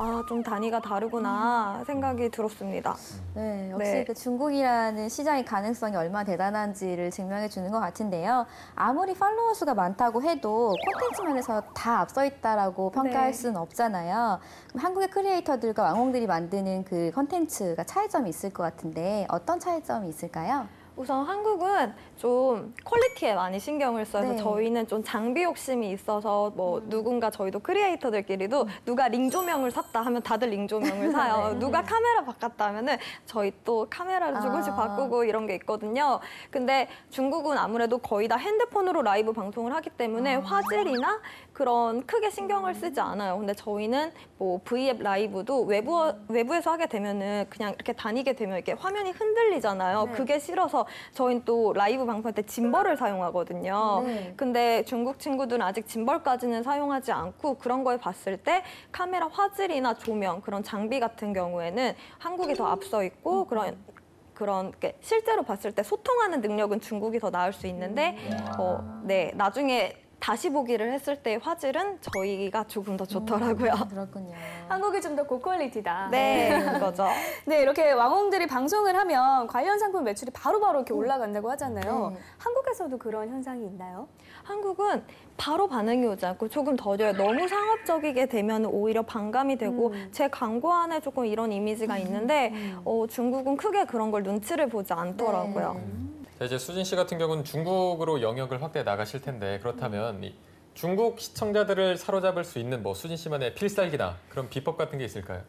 아, 좀 단위가 다르구나 생각이 들었습니다. 네, 역시 네. 그 중국이라는 시장의 가능성이 얼마나 대단한지를 증명해 주는 것 같은데요. 아무리 팔로워 수가 많다고 해도 콘텐츠 면에서 다 앞서 있다라고 평가할 네. 수는 없잖아요. 그럼 한국의 크리에이터들과 왕홍들이 만드는 그 콘텐츠가 차이점이 있을 것 같은데 어떤 차이점이 있을까요? 우선 한국은 좀 퀄리티에 많이 신경을 써서 네. 저희는 좀 장비 욕심이 있어서 뭐 누군가 저희도 크리에이터들끼리도 누가 링 조명을 샀다 하면 다들 링 조명을 사요. 누가 카메라 바꿨다 하면은 저희 또 카메라를 조금씩 바꾸고 이런 게 있거든요. 근데 중국은 아무래도 거의 다 핸드폰으로 라이브 방송을 하기 때문에 화질이나 그런 크게 신경을 쓰지 않아요. 근데 저희는 뭐 V앱 라이브도 외부에서 하게 되면은 그냥 이렇게 다니게 되면 이렇게 화면이 흔들리잖아요. 그게 싫어서 저희는 또 라이브 방송할 때 짐벌을 사용하거든요. 네. 근데 중국 친구들은 아직 짐벌까지는 사용하지 않고 그런 걸 봤을 때 카메라 화질이나 조명 그런 장비 같은 경우에는 한국이 더 앞서 있고 그런 실제로 봤을 때 소통하는 능력은 중국이 더 나을 수 있는데 네, 나중에 다시 보기를 했을 때 화질은 저희가 조금 더 좋더라고요. 그렇군요. 한국이 좀 더 고퀄리티다. 네, 그거죠. 네, 이렇게 왕홍들이 방송을 하면 관련 상품 매출이 바로바로 이렇게 올라간다고 하잖아요. 네. 한국에서도 그런 현상이 있나요? 한국은 바로 반응이 오지 않고 조금 더뎌요. 너무 상업적이게 되면 오히려 반감이 되고 제 광고 안에 조금 이런 이미지가 있는데 중국은 크게 그런 걸 눈치를 보지 않더라고요. 자, 이제 수진 씨 같은 경우는 중국으로 영역을 확대해 나가실 텐데 그렇다면 이 중국 시청자들을 사로잡을 수 있는 뭐 수진 씨만의 필살기나 그런 비법 같은 게 있을까요?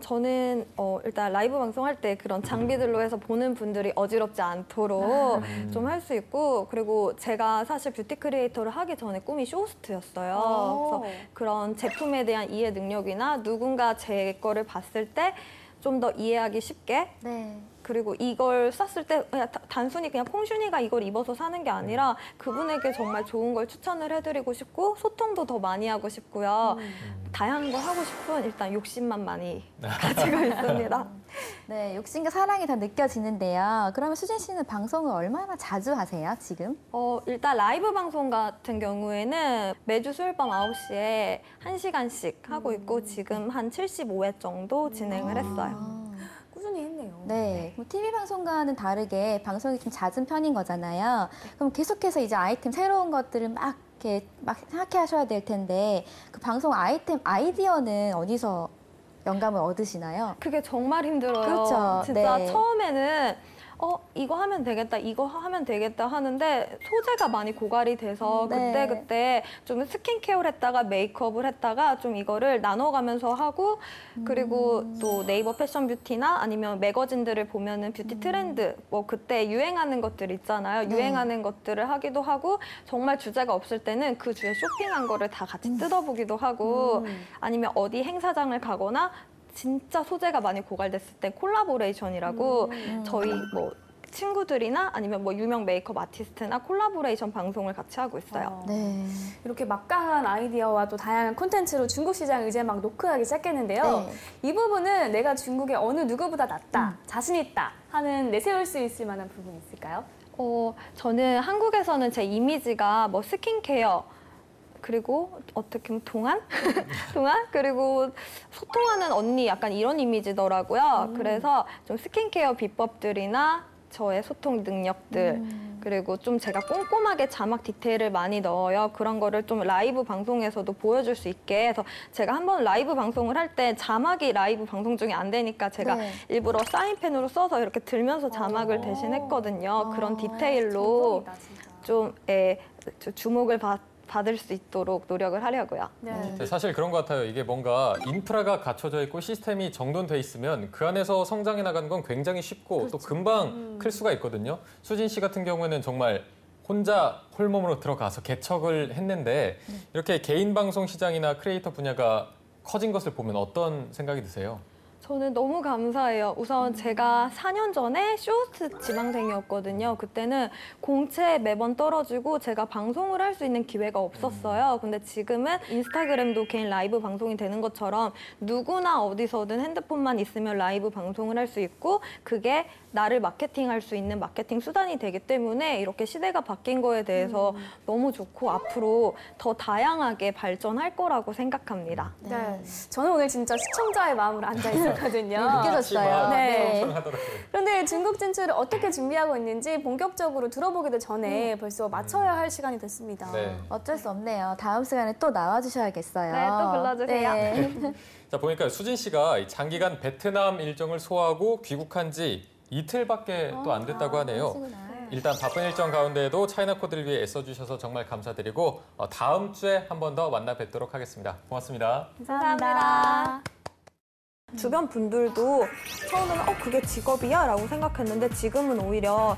저는 일단 라이브 방송할 때 그런 장비들로 해서 보는 분들이 어지럽지 않도록 좀 할 수 있고 그리고 제가 사실 뷰티 크리에이터를 하기 전에 꿈이 쇼호스트였어요. 그래서 그런 제품에 대한 이해 능력이나 누군가 제 거를 봤을 때 좀 더 이해하기 쉽게 네. 그리고 이걸 샀을 때 그냥 단순히 그냥 콩순이가 이걸 입어서 사는 게 아니라 그분에게 정말 좋은 걸 추천을 해드리고 싶고 소통도 더 많이 하고 싶고요. 다양한 걸 하고 싶은 일단 욕심만 많이 가지고 있습니다. 네, 욕심과 사랑이 더 느껴지는데요. 그러면 수진 씨는 방송을 얼마나 자주 하세요, 지금? 일단 라이브 방송 같은 경우에는 매주 수요일 밤 9시에 1시간씩 하고 있고 지금 한 75회 정도 진행을 했어요. 꾸준히 했네요. 네, TV 방송과는 다르게 방송이 좀 잦은 편인 거잖아요. 그럼 계속해서 이제 아이템 새로운 것들을 막 이렇게 막 생각하셔야 될 텐데 그 방송 아이템 아이디어는 어디서 영감을 얻으시나요? 그게 정말 힘들어요. 그렇죠. 진짜 네. 처음에는 이거 하면 되겠다, 이거 하면 되겠다 하는데 소재가 많이 고갈이 돼서 네. 그때 좀 스킨케어를 했다가 메이크업을 했다가 좀 이거를 나눠가면서 하고 그리고 또 네이버 패션 뷰티나 아니면 매거진들을 보면은 뷰티 트렌드 뭐 그때 유행하는 것들 있잖아요. 네. 유행하는 것들을 하기도 하고 정말 주제가 없을 때는 그 주에 쇼핑한 거를 다 같이 뜯어보기도 하고 아니면 어디 행사장을 가거나 진짜 소재가 많이 고갈됐을 때 콜라보레이션이라고 저희 뭐 친구들이나 아니면 뭐 유명 메이크업 아티스트나 콜라보레이션 방송을 같이 하고 있어요. 네. 이렇게 막강한 아이디어와 또 다양한 콘텐츠로 중국 시장을 이제 막 노크하기 시작했는데요. 네. 이 부분은 내가 중국에 어느 누구보다 낫다, 자신 있다 하는 내세울 수 있을 만한 부분이 있을까요? 저는 한국에서는 제 이미지가 뭐 스킨케어 그리고 어떻게 보면 동안? 동안? 그리고 소통하는 언니 약간 이런 이미지더라고요. 그래서 좀 스킨케어 비법들이나 저의 소통 능력들 그리고 좀 제가 꼼꼼하게 자막 디테일을 많이 넣어요. 그런 거를 좀 라이브 방송에서도 보여줄 수 있게 해서 제가 한번 라이브 방송을 할 때 자막이 라이브 방송 중에 안 되니까 제가 네. 일부러 사인펜으로 써서 이렇게 들면서 자막을 대신 했거든요. 그런 디테일로. 감동이다, 진짜. 좀 주목을 받을 수 있도록 노력을 하려고요. 네. 사실 그런 것 같아요. 이게 뭔가 인프라가 갖춰져 있고 시스템이 정돈돼 있으면 그 안에서 성장해 나가는 건 굉장히 쉽고 또 금방 클 수가 있거든요. 수진 씨 같은 경우에는 정말 혼자 홀몸으로 들어가서 개척을 했는데 이렇게 개인 방송 시장이나 크리에이터 분야가 커진 것을 보면 어떤 생각이 드세요? 저는 너무 감사해요. 우선 제가 4년 전에 쇼트 지망생이었거든요. 그때는 공채 매번 떨어지고 제가 방송을 할 수 있는 기회가 없었어요. 근데 지금은 인스타그램도 개인 라이브 방송이 되는 것처럼 누구나 어디서든 핸드폰만 있으면 라이브 방송을 할 수 있고 그게 나를 마케팅할 수 있는 마케팅 수단이 되기 때문에 이렇게 시대가 바뀐 거에 대해서 너무 좋고 앞으로 더 다양하게 발전할 거라고 생각합니다. 네. 저는 오늘 진짜 시청자의 마음으로 앉아 있었거든요. 느껴졌어요. 네. 하더라고요. 그런데 중국 진출을 어떻게 준비하고 있는지 본격적으로 들어보기도 전에 벌써 맞춰야 할 시간이 됐습니다. 네. 어쩔 수 없네요. 다음 시간에 또 나와주셔야겠어요. 네, 또 불러주세요. 네. 자, 보니까 수진 씨가 장기간 베트남 일정을 소화하고 귀국한 지 이틀밖에 또 안 됐다고 하네요. 일단 바쁜 일정 가운데에도 차이나 코드를 위해 애써주셔서 정말 감사드리고 다음 주에 한 번 더 만나 뵙도록 하겠습니다. 고맙습니다. 감사합니다. 주변 분들도 처음에는 그게 직업이야? 라고 생각했는데 지금은 오히려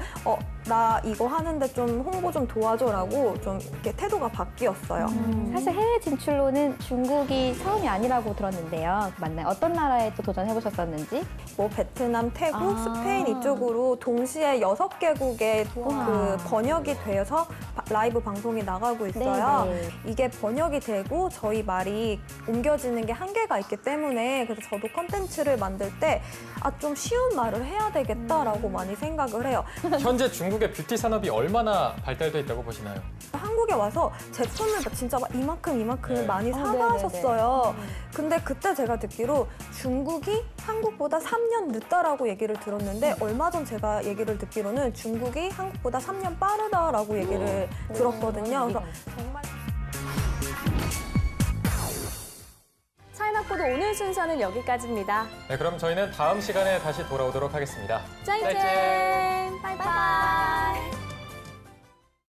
나 이거 하는데 좀 홍보 좀 도와줘라고 좀 이렇게 태도가 바뀌었어요. 사실 해외 진출로는 중국이 처음이 아니라고 들었는데요. 맞나요? 어떤 나라에 또 도전해보셨었는지? 뭐 베트남, 태국, 스페인 이쪽으로 동시에 6개국에 그 번역이 되어서 라이브 방송이 나가고 있어요. 네네. 이게 번역이 되고 저희 말이 옮겨지는 게 한계가 있기 때문에 그래서 저도 컨텐츠를 만들 때 좀 쉬운 말을 해야 되겠다라고 많이 생각을 해요. 현재 중국의 뷰티 산업이 얼마나 발달돼 있다고 보시나요? 한국에 와서 제품을 진짜 막 이만큼 네. 많이 사가셨어요. 근데 그때 제가 듣기로 중국이 한국보다 3년 늦다라고 얘기를 들었는데 얼마 전 제가 얘기를 듣기로는 중국이 한국보다 3년 빠르다라고 얘기를 들었거든요. 그래서 정말 차이나 코드 오늘 순서는 여기까지입니다. 네, 그럼 저희는 다음 시간에 다시 돌아오도록 하겠습니다. 짜이젠!